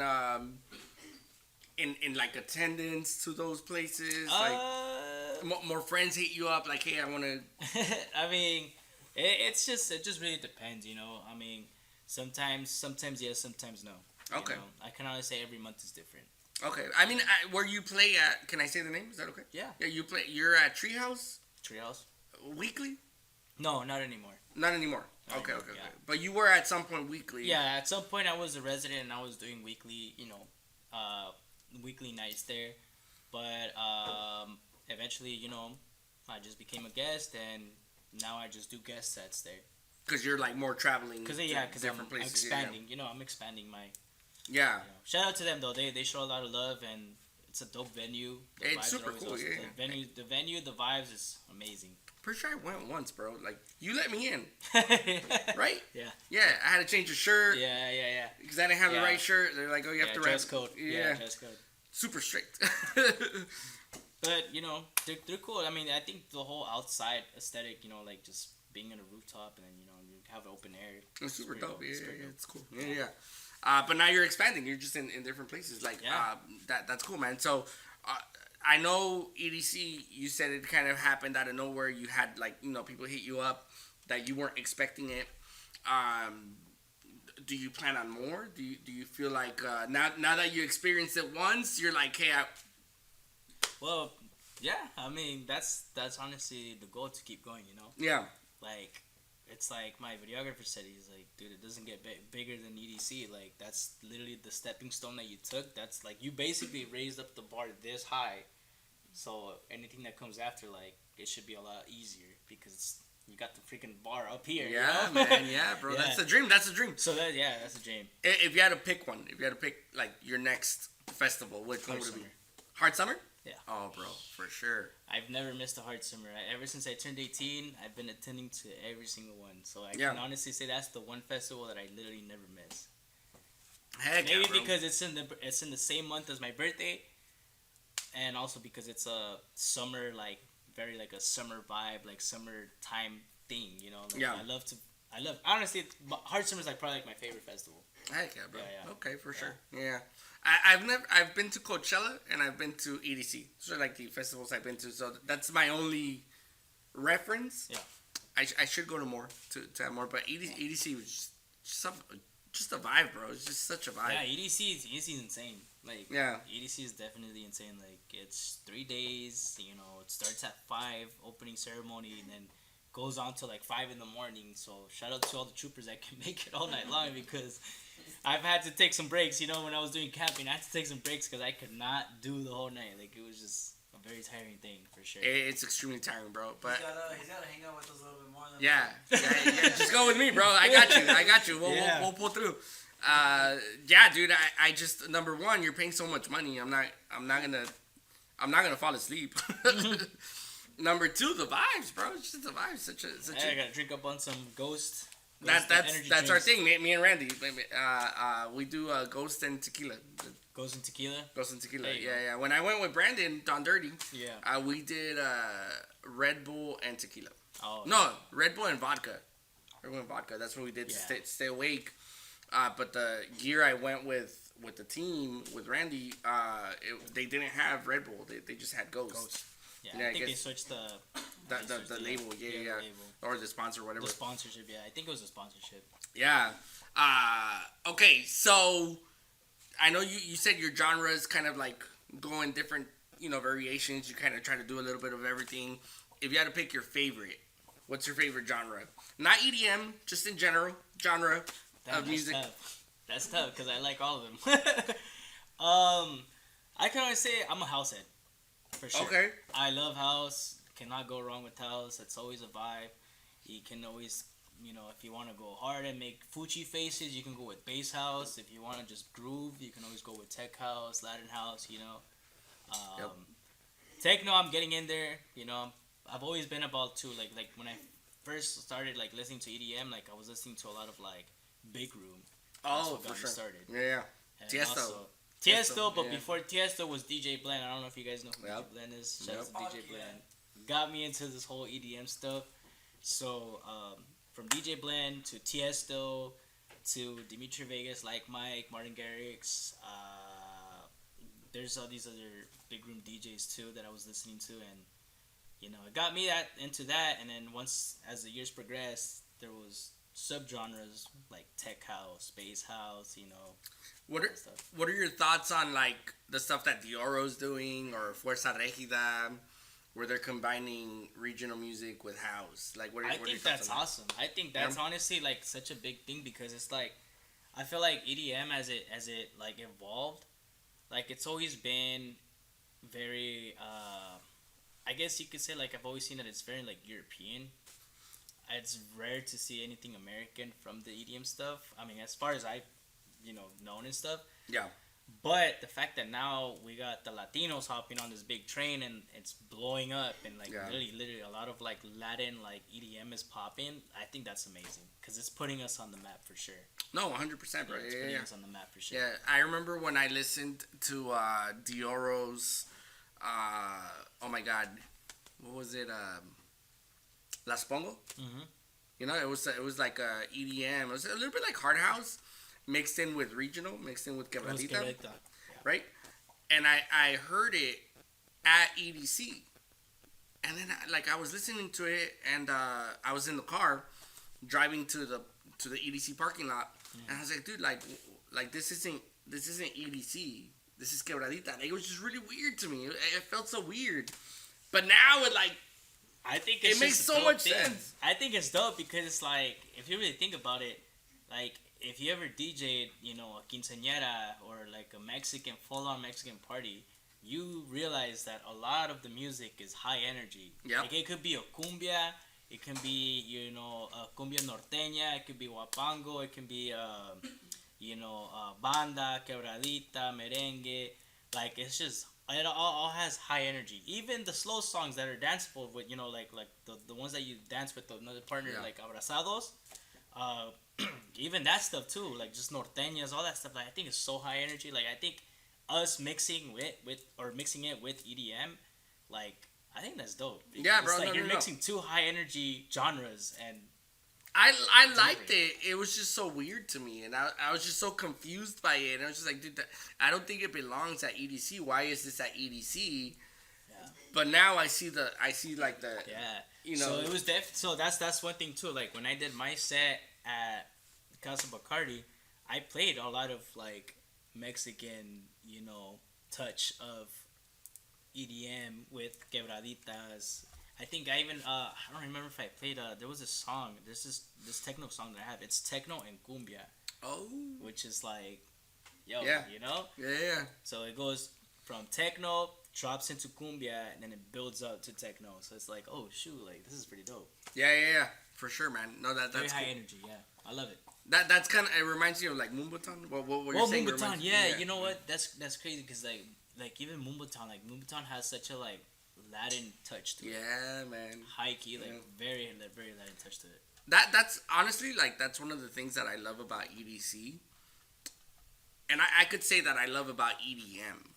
like attendance to those places? Like more friends hit you up like, hey, I want to. I mean, it just really depends, you know. I mean, sometimes yes, sometimes no. Okay. You know? I can only say every month is different. Okay. I mean, where you play at? Can I say the name? Is that okay? Yeah. Yeah. You're at Treehouse Treehouse? weekly? No, not anymore. Not anymore. Not Okay. anymore, Okay. yeah. Okay. But you were at some point weekly. Yeah, at some point I was a resident and I was doing weekly, you know, weekly nights there. But eventually, you know, I just became a guest and now I just do guest sets there. Because you're like more traveling. Because to I'm different places. expanding. You know, I'm expanding my. Yeah. You know. Shout out to them though. They show a lot of love and it's a dope venue. The It's vibes are super always cool, awesome. yeah. The venue, the vibes is amazing. Pretty sure I went once, bro. Like you let me in, right? Yeah. Yeah. I had to change the shirt. Yeah. Because I didn't have the Yeah. right shirt. They're like, oh, you have to dress rep. code. Yeah. Dress code. Super strict. But you know, they're cool. I mean, I think the whole outside aesthetic, you know, like just being on a rooftop and then you know you have open air. It's super pretty dope. dope. It's Yeah, pretty dope. it's cool. Yeah. But now you're expanding. You're just in different places. Like Yeah. that's cool, man. So I know EDC. You said it kind of happened out of nowhere. You had like people hit you up that you weren't expecting it. Do you plan on more? Do you feel like now that you experienced it once, you're like, hey, Well, yeah. I mean, that's honestly the goal to keep going. You know, yeah, like it's like my videographer said. He's like, dude, it doesn't get bigger than EDC. Like that's literally the stepping stone that you took. That's like you basically raised up the bar this high. So anything that comes after, like, it should be a lot easier because you got the freaking bar up here. yeah, you know? man, yeah, bro. Yeah. That's the dream. That's the dream. So that's a dream. If you had to pick one, if you had to pick like your next festival, which one Hard would it be? Summer. Hard Summer? Yeah. Oh, bro, for sure. I've never missed a Hard Summer. Ever since I turned 18, I've been attending to every single one. So I Yeah. can honestly say that's the one festival that I literally never miss. Heck Maybe yeah, bro. because it's in the same month as my birthday, and also because it's a summer, like very like a summer vibe, like summertime thing. You know, like, Yeah. I love honestly. Hard Summer is like probably like my favorite festival. Heck yeah, bro. Yeah. Okay, for Yeah. sure. Yeah. I've been to Coachella and I've been to EDC. So like the festivals I've been to. So that's my only reference. Yeah. I should go to more to have more, but EDC was just a vibe, bro. It's just such a vibe. Yeah, EDC is insane. Like, Yeah. EDC is definitely insane. Like, it's 3 days. You know, it starts at 5 opening ceremony, and then goes on to like 5 in the morning. So shout out to all the troopers that can make it all night long because I've had to take some breaks. You know, when I was doing camping, I had to take some breaks because I could not do the whole night. Like, it was just a very tiring thing for sure. It's extremely tiring, bro. But He's gotta hang out with us a little bit more than yeah. Just go with me, bro. I got you. Yeah. We'll pull through. Yeah, dude. I just number one, you're paying so much money. I'm not gonna fall asleep. Number two, the vibes, bro. It's just the vibes. Such I gotta drink up on some Ghost. that's energy our drinks. thing. Me and Randy, we do Ghost and tequila. Ghost and tequila. Ghost and tequila. There you Yeah. When I went with Brandon, Don Dirty, Yeah. we did Red Bull and tequila. Oh. No, Red Bull and vodka. Red Bull and vodka. That's what we did to Yeah. stay awake. But the year I went with the team with Randy, they didn't have Red Bull. They just had Ghost. Yeah, Yeah, I I think they guess- switched the The label, yeah. label. Or the sponsor, whatever. The sponsorship, yeah. I think it was a sponsorship. Yeah. Okay, so I know you said your genres kind of like go in different, variations. You kind of try to do a little bit of everything. If you had to pick your favorite, what's your favorite genre? Not EDM, just in general genre Damn, of music. That's tough because I like all of them. I can always say I'm a house head for sure. Okay. I love house. Cannot go wrong with house. It's always a vibe. You can always, if you want to go hard and make Fuji faces, you can go with bass house. If you want to just groove, you can always go with tech house, Latin house. Yep. Techno, I'm getting in there. I've always been about to like when I first started like listening to EDM, like I was listening to a lot of like Big Room. That's Oh, what got for me sure. started. Yeah. And Tiesto. also- Tiesto, but yeah. before Tiesto was DJ Blend. I don't know if you guys know who Yep. DJ Blend is. Shout out to Fuck DJ yeah. Blend. Got me into this whole EDM stuff. So from DJ Blend to Tiesto to Dimitri Vegas, like Mike, Martin Garrix. There's all these other big room DJs too that I was listening to, and it got me into that. And then once as the years progressed, there was subgenres like tech house, bass house, What all are that stuff. What are your thoughts on like the stuff that Dioro's doing or Fuerza Regida, where they're combining regional music with house? Like, what are I your think thoughts that's on that? awesome. I think that's honestly like such a big thing because it's like I feel like EDM as it like evolved, like it's always been very I guess you could say like I've always seen that it's very like European. It's rare to see anything American from the EDM stuff. I mean, as far as I known and stuff. Yeah. But the fact that now we got the Latinos hopping on this big train and it's blowing up and like Yeah. literally a lot of like Latin like EDM is popping. I think that's amazing because it's putting us on the map for sure. No, 100%, bro. It's Yeah, putting yeah. us on the map for sure. Yeah, I remember when I listened to Dioro's, oh my God, what was it? Las Pongo. Mm-hmm. It was like EDM. It was a little bit like hard house, mixed in with regional, mixed in with quebradita, right? And I heard it at EDC, and then I was listening to it, and I was in the car driving to the EDC parking lot, and I was like, dude, like this isn't EDC. This is quebradita. Like, it was just really weird to me. It felt so weird, but now it like. I think It it's makes just a so dope much thing. sense. I think it's dope because it's like if you really think about it, like if you ever DJ'd, a quinceañera or like a Mexican full-on Mexican party, you realize that a lot of the music is high energy. Yep. Like it could be a cumbia, it can be a cumbia norteña, it could be huapango, it can be banda, quebradita, merengue. Like it's just. It all has high energy. Even the slow songs that are danceable with, like the ones that you dance with another partner, Yeah. like abrazados. Even that stuff too, like just norteñas, all that stuff. Like I think it's so high energy. Like I think us mixing mixing it with EDM, like I think that's dope. Yeah, It's bro, like no, you're no, no. mixing two high energy genres, and I liked it. It was just so weird to me, and I was just so confused by it. And I was just like, dude, I don't think it belongs at EDC. Why is this at EDC? Yeah. But now I see like the yeah. So it was so that's one thing too. Like when I did my set at Casa Bacardi, I played a lot of like Mexican, touch of EDM with quebraditas. I think I even I don't remember if I played there was a song. There's this techno song that I have. It's techno and cumbia, oh which is like yo, Yeah. yeah. So it goes from techno, drops into cumbia, and then it builds up to techno. So it's like, oh shoot, like this is pretty dope. Yeah, for sure, man. No, Very that's high cool. energy, yeah. I love it. That's kind of, it reminds you of like Moombaton. What you're Well, saying? Moombaton, reminds- yeah. You know what? That's crazy because like even Moombaton, like Moombaton has such a like Latin touch to it. Yeah, man. High key, like Yeah. very Latin touch to it. That's honestly like that's one of the things that I love about EDC, and I could say that I love about EDM.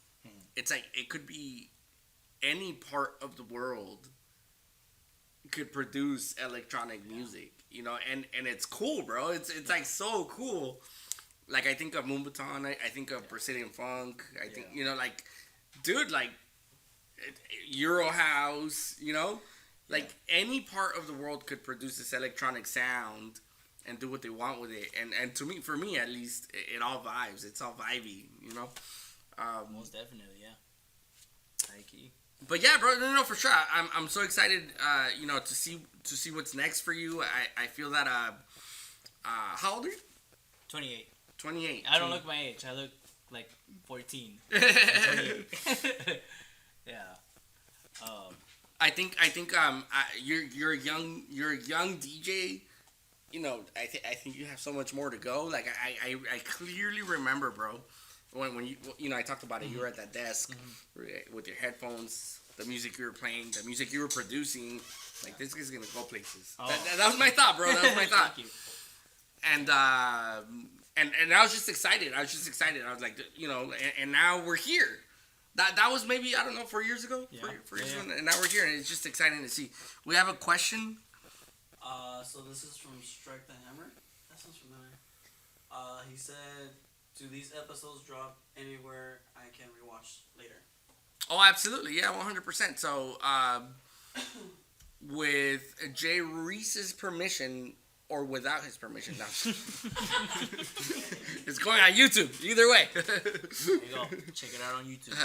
It's like it could be any part of the world could produce electronic music, and it's cool, bro. It's like so cool. Like I think of Moombaton, I think of Brazilian funk. I think like, dude, like Euro house, you know, like any part of the world could produce this electronic sound and do what they want with it. And to me, for me at least, it all vibes. It's all vibey, you know. Most definitely, yeah. High key. But yeah, bro, no, for sure. I'm so excited, you know, to see what's next for you. I feel that how old are you? 28. 28. I don't look my age. I look like 14. 28. Yeah. I think you're a young DJ. You know, I think you have so much more to go. Like I clearly remember, bro, when you know, I talked about it. You were at that desk with your headphones, the music you were playing, the music you were producing. Like, this is gonna go places. Oh. That was my thought, bro. That was my thought. Thank you. And I was just excited. I was like, you know, and now we're here. That was maybe, I don't know, 4 years ago. Yeah. 4 years ago, and now we're here, and it's just exciting to see. We have a question. So this is from Strike the Hammer. That sounds familiar. He said, "Do these episodes drop anywhere I can rewatch later?" Oh, absolutely, yeah, 100%. So, with JRuiz's permission or without his permission, no. It's going on YouTube. Either way. There you go. Check it out on YouTube.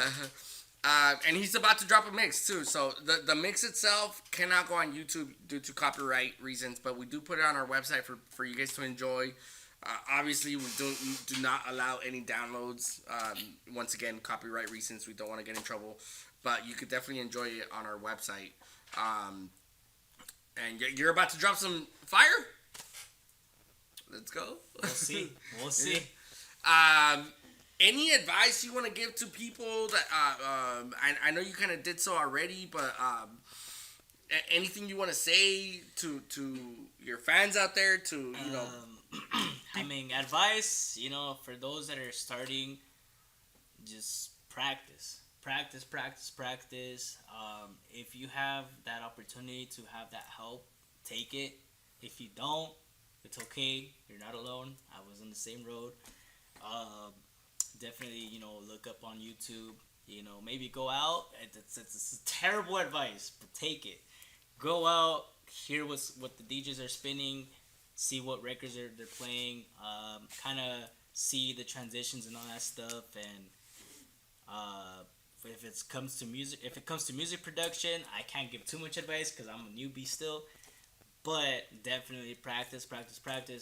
And he's about to drop a mix too. So the mix itself cannot go on YouTube due to copyright reasons, but we do put it on our website for you guys to enjoy. Obviously, we do not allow any downloads. Once again, copyright reasons. We don't want to get in trouble, but you could definitely enjoy it on our website. And you're about to drop some fire. Let's go. We'll see. We'll see. Any advice you want to give to people that I know you kind of did so already, but anything you want to say to your fans out there, to you know? I mean, advice, you know, for those that are starting, just practice. If you have that opportunity to have that help, take it. If you don't, it's okay. You're not alone. I was on the same road. Definitely, you know, look up on YouTube. You know, maybe go out. It's terrible advice, but take it. Go out, hear what the DJs are spinning, see what records they're playing, kind of see the transitions and all that stuff. And if it comes to music production, I can't give too much advice because I'm a newbie still. But definitely practice.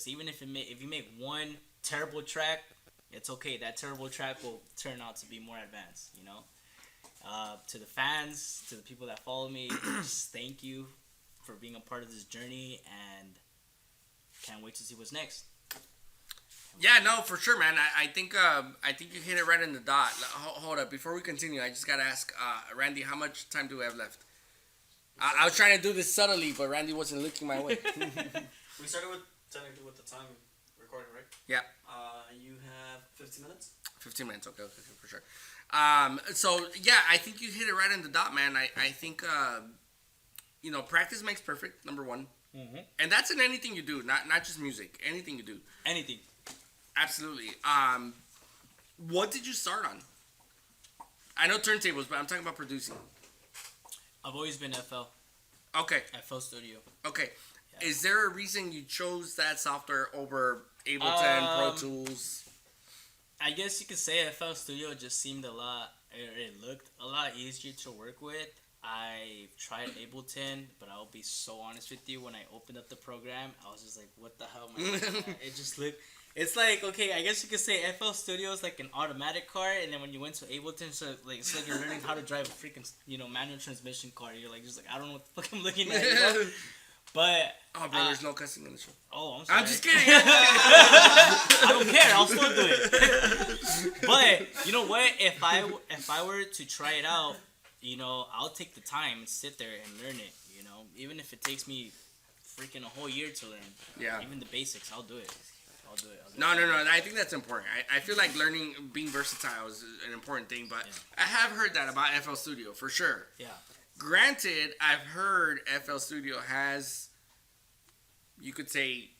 Even if you make one terrible track, it's okay. That terrible track will turn out to be more advanced, you know. To the fans, to the people that follow me, just thank you for being a part of this journey, and can't wait to see what's next. Yeah, no, for sure, man. I think you hit it right in the dot. Hold up, before we continue, I just gotta ask Randy, how much time do we have left? I was trying to do this subtly, but Randy wasn't looking my way. We started technically with the time recording, right? Yeah. You have 15 minutes. 15 minutes, okay, for sure. So yeah, I think you hit it right in the dot, man. I think you know, practice makes perfect. Number one, and that's in anything you do, not just music. Anything you do. Anything. Absolutely. What did you start on? I know turntables, but I'm talking about producing. I've always been FL. Okay. FL Studio. Okay. Yeah. Is there a reason you chose that software over Ableton, Pro Tools? I guess you could say FL Studio just seemed it looked a lot easier to work with. I tried Ableton, but I'll be so honest with you, when I opened up the program, I was just like, what the hell am I looking at? It just looked... It's like, okay, I guess you could say FL Studio is like an automatic car, and then when you went to Ableton, it's like you're learning how to drive a freaking, you know, manual transmission car. You're like, just like, I don't know what the fuck I'm looking at, you know? But... Oh, bro, there's no cussing in the show. Oh, I'm sorry. I'm just kidding. I don't care. I'll still do it. But, you know what? If I were to try it out, you know, I'll take the time and sit there and learn it, you know? Even if it takes me freaking a whole year to learn. Yeah. Even the basics, I'll do it. No. I think that's important. I feel like being versatile is an important thing, but I have heard that about FL Studio, for sure. Yeah. Granted, I've heard FL Studio has, you could say,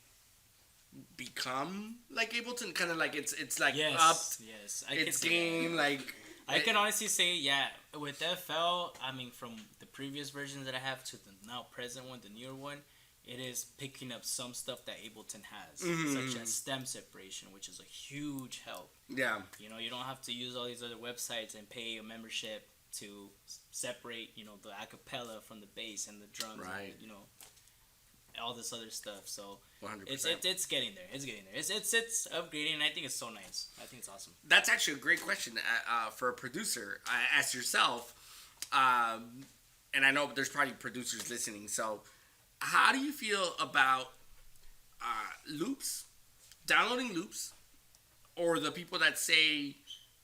become like Ableton, kind of like it's like upped its game, like I can honestly say, yeah, with FL, I mean, from the previous versions that I have to the now present one, the newer one, it is picking up some stuff that Ableton has, such as stem separation, which is a huge help. Yeah. You know, you don't have to use all these other websites and pay a membership to separate, you know, the acapella from the bass and the drums, Right. and, you know, all this other stuff. So 100%. it's getting there. It's getting there. It's upgrading, and I think it's so nice. I think it's awesome. That's actually a great question for a producer. Ask yourself, and I know there's probably producers listening. So, how do you feel about loops, downloading loops, or the people that say,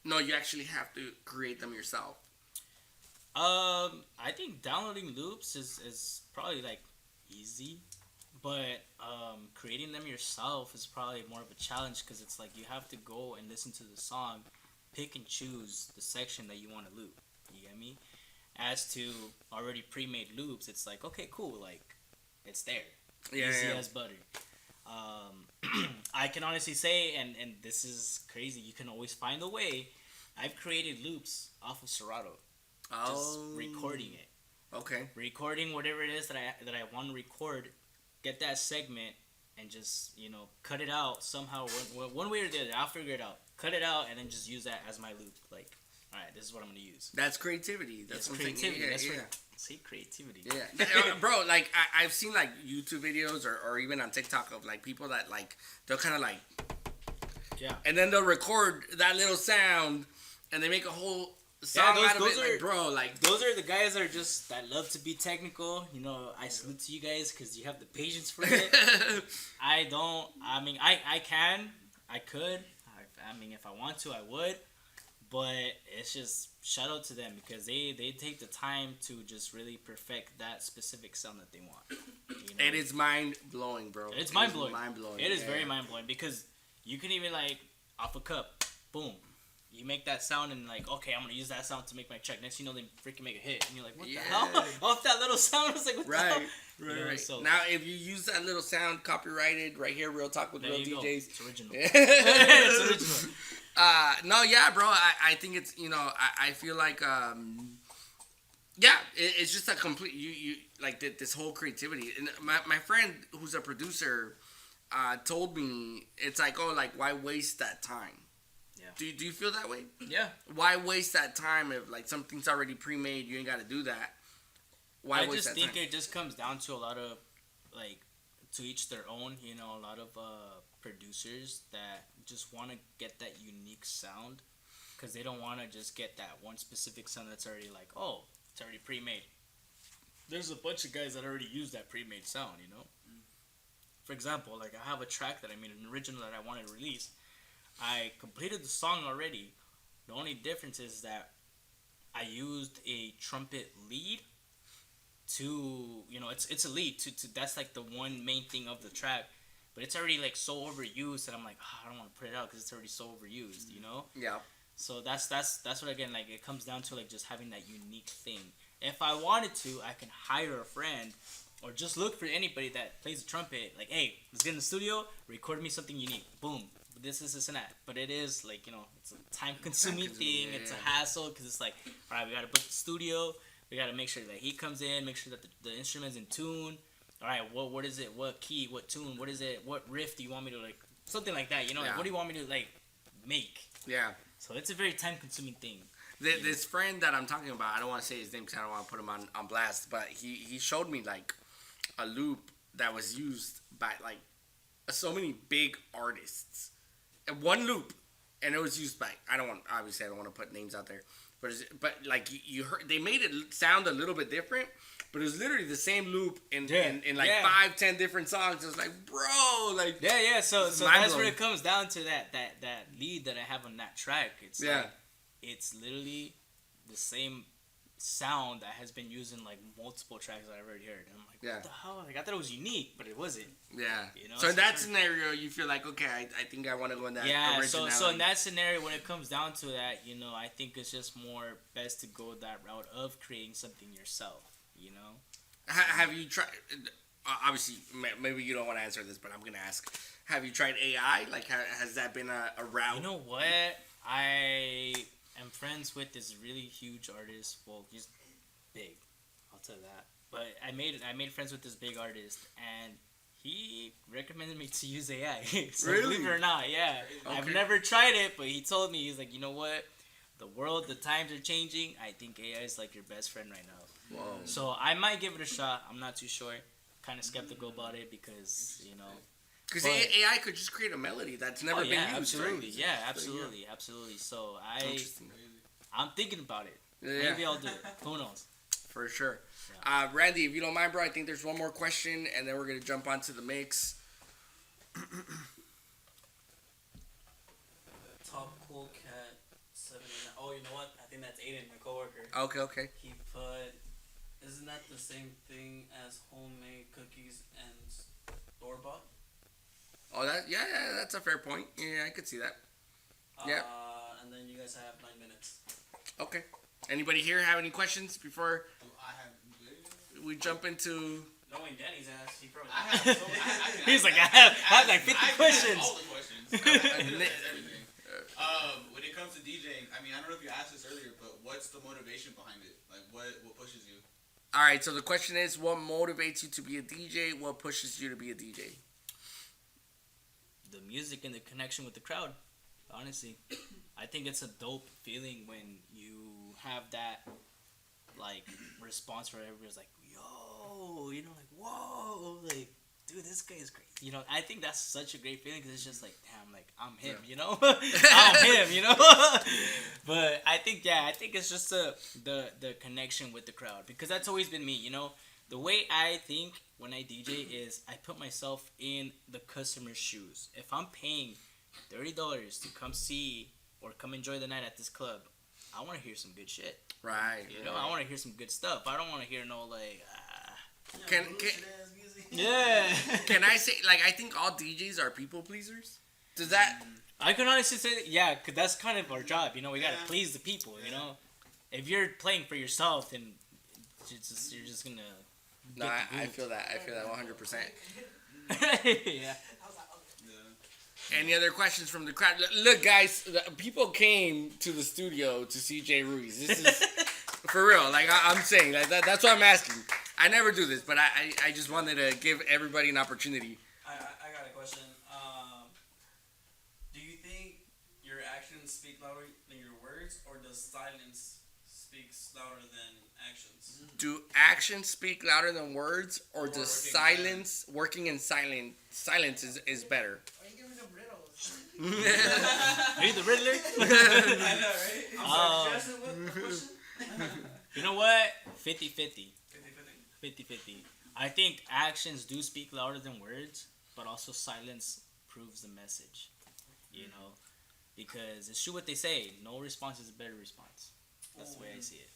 no, you actually have to create them yourself? I think downloading loops is probably like easy, but creating them yourself is probably more of a challenge because it's like you have to go and listen to the song, pick and choose the section that you want to loop. You get me? As to already pre-made loops, it's like, okay, cool, like it's there, easy as butter. I can honestly say, and this is crazy, you can always find a way. I've created loops off of Serato. Just recording it. Okay. Recording whatever it is that I want to record, get that segment, and just, you know, cut it out somehow, one way or the other. I'll figure it out. Cut it out and then just use that as my loop. Like, all right, this is what I'm gonna use. That's creativity. That's creativity. Yeah, That's yeah. right. See, creativity. Yeah, bro. Like I've seen like YouTube videos or even on TikTok of like people that like they'll kind of like, Yeah. and then they'll record that little sound and they make a whole song out of it. Like, bro, like those are the guys that love to be technical. You know, I salute to you guys because you have the patience for it. I don't. I mean, I can. I could. I mean, if I want to, I would. But it's just shout out to them because they take the time to just really perfect that specific sound that they want. You know? It is mind blowing, bro. It's mind blowing. Mind blowing. It is very mind blowing because you can even like off a cup, boom. You make that sound and like, okay, I'm gonna use that sound to make my track. Next thing you know, they freaking make a hit, and you're like, what the hell? Off that little sound, it's like, what the hell? Right. So, now, if you use that little sound, copyrighted, right here, Real Talk with Real DJs. Go. It's original. It's original. No, yeah, bro. I think it's, you know, I feel like, yeah, it's just a complete, you like this whole creativity. And my friend who's a producer told me, it's like, oh, like, why waste that time? Yeah. Do you feel that way? Yeah. Why waste that time if like something's already pre-made? You ain't got to do that. Why waste that time? I just think it just comes down to a lot of like to each their own. You know, a lot of producers that just want to get that unique sound because they don't want to just get that one specific sound that's already like, oh, it's already pre-made. There's a bunch of guys that already use that pre-made sound. You know. For example, like I have a track that I made, an original that I wanted to release. I completed the song already. The only difference is that I used a trumpet lead to, you know, it's a lead to that's like the one main thing of the track, but it's already like so overused that I'm like, oh, I don't want to put it out because it's already so overused, you know? Yeah. So that's what, again, like it comes down to like just having that unique thing. If I wanted to, I can hire a friend or just look for anybody that plays the trumpet. Like, hey, let's get in the studio, record me something unique. Boom. This, and that. But it is, like, you know, it's a time-consuming thing. It's a hassle because it's like, all right, we got to book the studio. We got to make sure that he comes in, make sure that the instrument's in tune. All right, what is it? What key? What tune? What is it? What riff do you want me to, like, something like that, you know? Like, what do you want me to, like, make? Yeah. So it's a very time-consuming thing. This friend that I'm talking about, I don't want to say his name because I don't want to put him on blast, but he showed me, like, a loop that was used by, like, so many big artists. One loop, and it was used by, I don't want to put names out there, but like you heard, they made it sound a little bit different, but it was literally the same loop in like 5-10 different songs. It was like, bro, like so that's where it comes down to that lead that I have on that track. It's like, it's literally the same sound that has been used in like multiple tracks that I've already heard. And I'm like, what the hell? Like, I thought it was unique, but it wasn't. Yeah. You know? So in that scenario, you feel like, okay, I think I want to go in that originality. So in that scenario, when it comes down to that, you know, I think it's just more best to go that route of creating something yourself, you know? Have you tried, obviously, maybe you don't want to answer this, but I'm going to ask, have you tried AI? Like, has that been a route? You know what? I am friends with this really huge artist. Well, he's big. I'll tell you that. But I made friends with this big artist, and he recommended me to use AI. So Really? believe it or not, yeah. Okay. I've never tried it, but he told me, he's like, you know what? The world, the times are changing. I think AI is like your best friend right now. Whoa. So I might give it a shot. I'm not too sure. Kind of skeptical about it because, Because But- AI could just create a melody that's never been used. absolutely, right? yeah, absolutely. So Interesting. I'm thinking about it. Yeah, Maybe I'll do it. Who knows? for sure. Randy, if you don't mind, bro, I think there's one more question, and then we're gonna jump onto the mix. Top cool cat 79. Oh, you know what? I think that's Aiden, my coworker. Okay. He put. Isn't that the same thing as homemade cookies and store bought? Oh, yeah, that's a fair point. Yeah, I could see that. Yeah. And then you guys have 9 minutes. Okay. Anybody here have any questions before I have. we jump into? Knowing Danny's ass, he probably. I have. So, I He's like, I have like 50 I can questions. All the questions. I can answer everything. When it comes to DJing, I mean, I don't know if you asked this earlier, but what's the motivation behind it? Like, what pushes you? All right. So the question is, what motivates you to be a DJ? What pushes you to be a DJ? The music and the connection with the crowd. Honestly, I think it's a dope feeling when you have that like response where everybody's like, "Yo," like, "Whoa," like, "Dude, this guy is great." I think that's such a great feeling because it's just like, damn, like I'm him, I'm him, But I think it's just the connection with the crowd because that's always been me, The way I think when I DJ is I put myself in the customer's shoes. If I'm paying $30 to come see or come enjoy the night at this club, I want to hear some good shit. Right. I want to hear some good stuff. I don't want to hear no like. Can Yeah. can I say, like, I think all DJs are people pleasers? Does that? I can honestly say yeah, cause that's kind of our job. We gotta please the people. If you're playing for yourself, then you're just gonna. No, I feel that. I feel that 100%. Yeah. I was like, okay. Any other questions from the crowd? Look, guys, people came to the studio to see JRuiz. This is for real. Like I'm saying, like that's what I'm asking. I never do this, but I just wanted to give everybody an opportunity. I got a question. Do you think your actions speak louder than your words, or does silence speak louder than actions? Do actions speak louder than words, or does silence, working in silence is better? Why are you giving them riddles? Are you the Riddler? I know, right? I'm sorry, did you ask a question? You know what? 50-50. 50-50. 50-50. I think actions do speak louder than words, but also silence proves the message. Because it's true what they say. No response is a better response. That's the way I see it.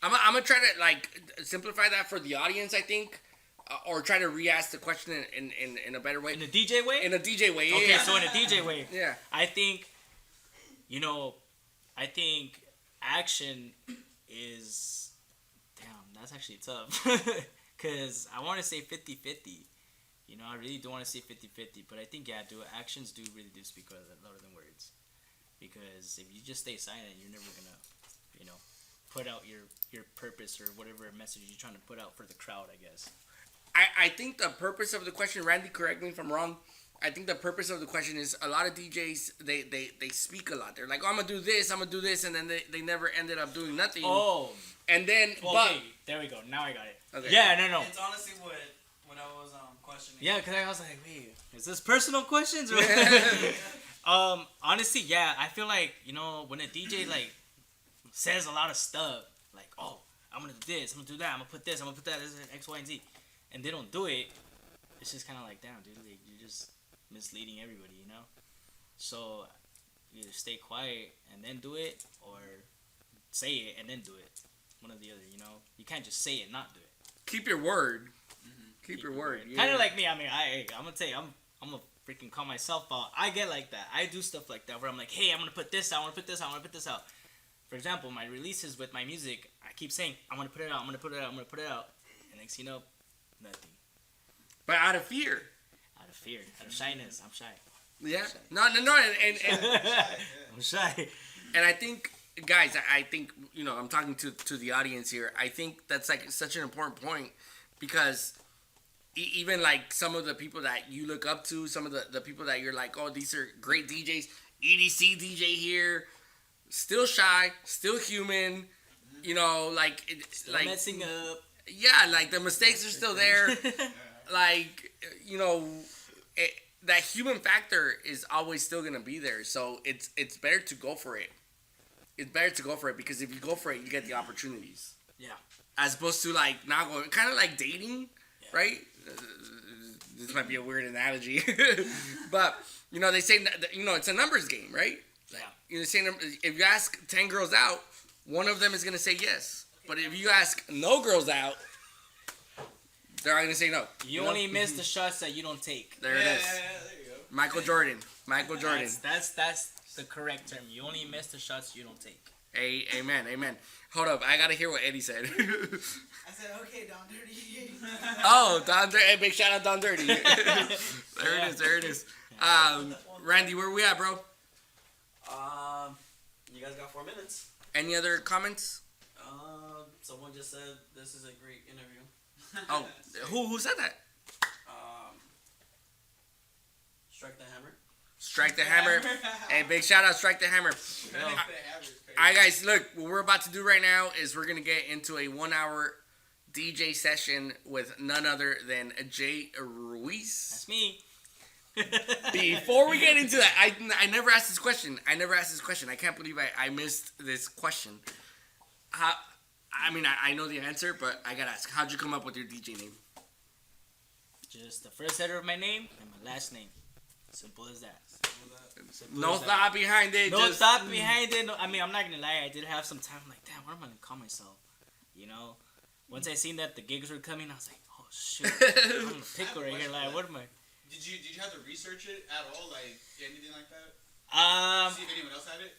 I'm gonna try to like simplify that for the audience. I think, or try to re-ask the question in a better way. In a DJ way? In a DJ way. Okay, Yeah. so in a DJ way. Yeah. I think action is... Damn, that's actually tough. Because I want to say 50-50. I really do want to say 50-50. But I think, actions really do speak louder than words. Because if you just stay silent, you're never going to, put out your purpose or whatever message you're trying to put out for the crowd, I guess. I think the purpose of the question, Randy, correct me if I'm wrong. I think the purpose of the question is a lot of DJs, they speak a lot. They're like, oh, I'm going to do this, and then they never ended up doing nothing. Oh. And then, Okay, there we go. Now I got it. Okay. Yeah, no. It's honestly what I was questioning. Yeah, because I was like, wait, is this personal questions? Or honestly, yeah, I feel like, when a DJ, like, says a lot of stuff, like, oh, I'm going to do this, I'm going to do that, I'm going to put this, I'm going to put that, this is X, Y, and Z, and they don't do it, it's just kind of like, damn, dude, like, you're just misleading everybody, So, either stay quiet and then do it, or say it and then do it. One or the other, You can't just say it and not do it. keep your word. Keep your word. Yeah. Kind of like me. I mean, I'm gonna tell you, I'm gonna freaking call myself out. I get like that. I do stuff like that where I'm like, hey, I'm gonna put this out. I wanna put this out. I wanna put this out. For example, my releases with my music, I keep saying, I'm gonna put it out. I'm gonna put it out. I'm gonna put it out. And next thing you know, nothing. But out of fear. Out of fear, out of shyness. I'm shy. Yeah. No. And I'm shy. and I think guys, I think, I'm talking to the audience here. I think that's like such an important point because even like some of the people that you look up to, some of the people that you're like, oh, these are great DJs. EDC DJ here, still shy, still human. Still like messing up. yeah, like the mistakes are still there. Like that human factor is always still gonna be there. So it's better to go for it. It's better to go for it because if you go for it, you get the opportunities. Yeah. As opposed to like not going, kind of like dating, right? This might be a weird analogy, but they say that, it's a numbers game, right? Yeah. They say if you ask 10 girls out, one of them is gonna say yes. But if you ask no girls out, they're all gonna say no. You only miss the shots that you don't take. There it is. There you go. Michael Jordan. That's the correct term. You only miss the shots you don't take. Amen. Hold up, I gotta hear what Eddie said. I said, okay, Don Dirty. Oh, Don Dirty. Hey, big shout out Don Dirty. There it is. Randy, where we at, bro? You guys got 4 minutes. Any other comments? Someone just said this is a great interview. Oh, who said that? Strike the hammer. Strike the Hammer. Hey, big shout out Strike the Hammer. Alright, guys, look, what we're about to do right now is we're going to get into a 1-hour DJ session with none other than JRuiz. That's me. Before we get into that, I never asked this question. I can't believe I missed this question. I know the answer, but I gotta ask. How'd you come up with your DJ name? Just the first letter of my name and my last name. Simple as that. No thought behind it. No thought behind it. No, I'm not gonna lie. I did have some time. I'm like, damn, what am I gonna call myself? Once I seen that the gigs were coming, I was like, oh shit, I'm a pickle right here. Like, what am I? Did you have to research it at all? Like anything like that? See if anyone else had it?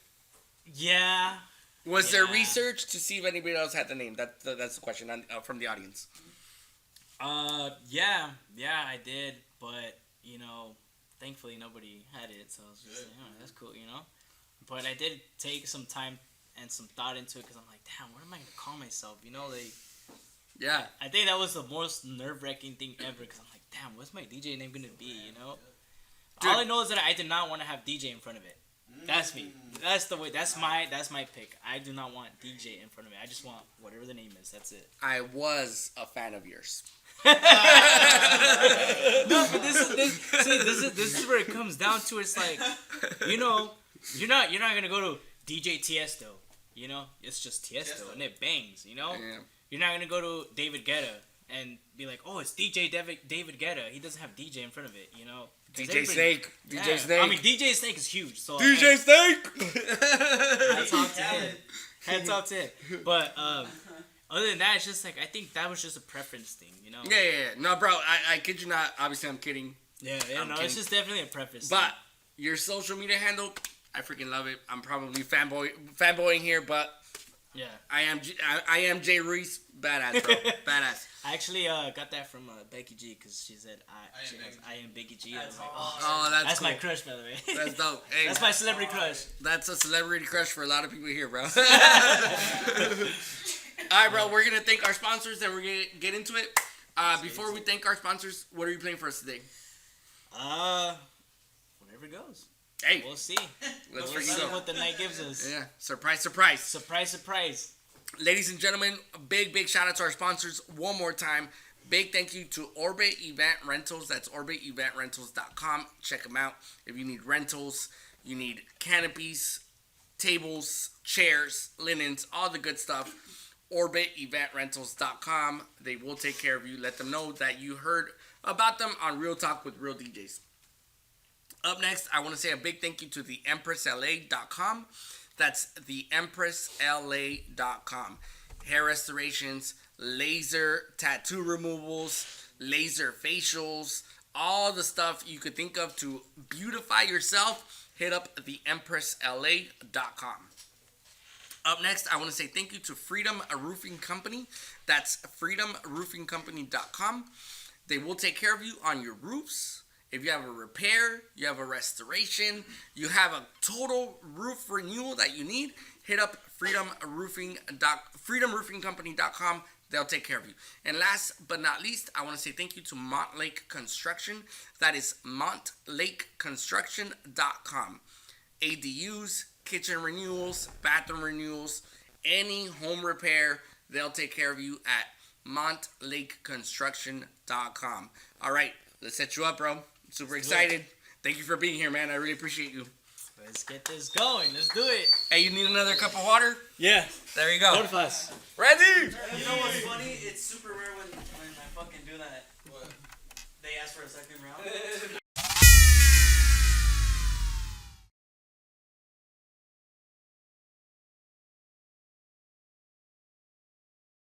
Yeah. Was there research to see if anybody else had the name? That's the question from the audience. Yeah, I did, but thankfully nobody had it, so I was just like, oh, that's cool, But I did take some time and some thought into it because I'm like, damn, what am I gonna call myself? Yeah. I think that was the most nerve-wracking thing ever because I'm like, damn, what's my DJ name gonna be? Dude. All I know is that I did not want to have DJ in front of it. That's me. That's the way. That's my pick. I do not want DJ in front of me. I just want whatever the name is. That's it. I was a fan of yours. No, but this is where it comes down to. It's like, you're not gonna go to DJ Tiesto. It's just Tiesto and it bangs. Yeah. You're not gonna go to David Guetta and be like, oh, it's DJ David Guetta. He doesn't have DJ in front of it. DJ Snake. Yeah. DJ Snake. I mean, DJ Snake is huge. So DJ Snake. hats off to him. Hats off to him. But other than that, it's just like I think that was just a preference thing, Yeah. No, bro, I kid you not. Obviously, I'm kidding. Yeah. It's just definitely a preference. But your social media handle, I freaking love it. I'm probably fanboying here, but yeah, I am JRuiz. Badass, bro. Badass. I actually got that from Becky G because she said I am Becky G. I was like, that's cool. my crush, by the way. That's dope. Hey, that's my celebrity crush. That's a celebrity crush for a lot of people here, bro. All right, bro. We're gonna thank our sponsors and we're gonna get into it. Before we thank our sponsors, what are you playing for us today? Whatever goes. Hey, we'll see. Let's see freaking go. what the night gives us. Yeah, surprise, surprise. Surprise, surprise. Ladies and gentlemen, a big shout out to our sponsors one more time. Big thank you to Orbit Event Rentals. That's orbiteventrentals.com. Check them out. If you need rentals, you need canopies, tables, chairs, linens, all the good stuff. orbiteventrentals.com. They will take care of you. Let them know that you heard about them on Real Talk with Real DJs. Up next, I want to say a big thank you to the EmpressLA.com. That's the EmpressLA.com. Hair restorations, laser tattoo removals, laser facials, all the stuff you could think of to beautify yourself. Hit up the EmpressLA.com. Up next, I want to say thank you to Freedom Roofing Company. That's freedomroofingcompany.com. They will take care of you on your roofs. If you have a repair, you have a restoration, you have a total roof renewal that you need, hit up freedomroofingcompany.com. They'll take care of you. And last but not least, I want to say thank you to Montlake Construction. That is montlakeconstruction.com. ADUs, kitchen renewals, bathroom renewals, any home repair, they'll take care of you at montlakeconstruction.com. All right, let's set you up, bro. I'm super excited. Thank you for being here, man. I really appreciate you. Let's get this going. Let's do it. Hey, you need another cup of water? Yeah. There you go. Fast. Ready? You know what's funny? It's super rare when I fucking do that. What? They ask for a second round.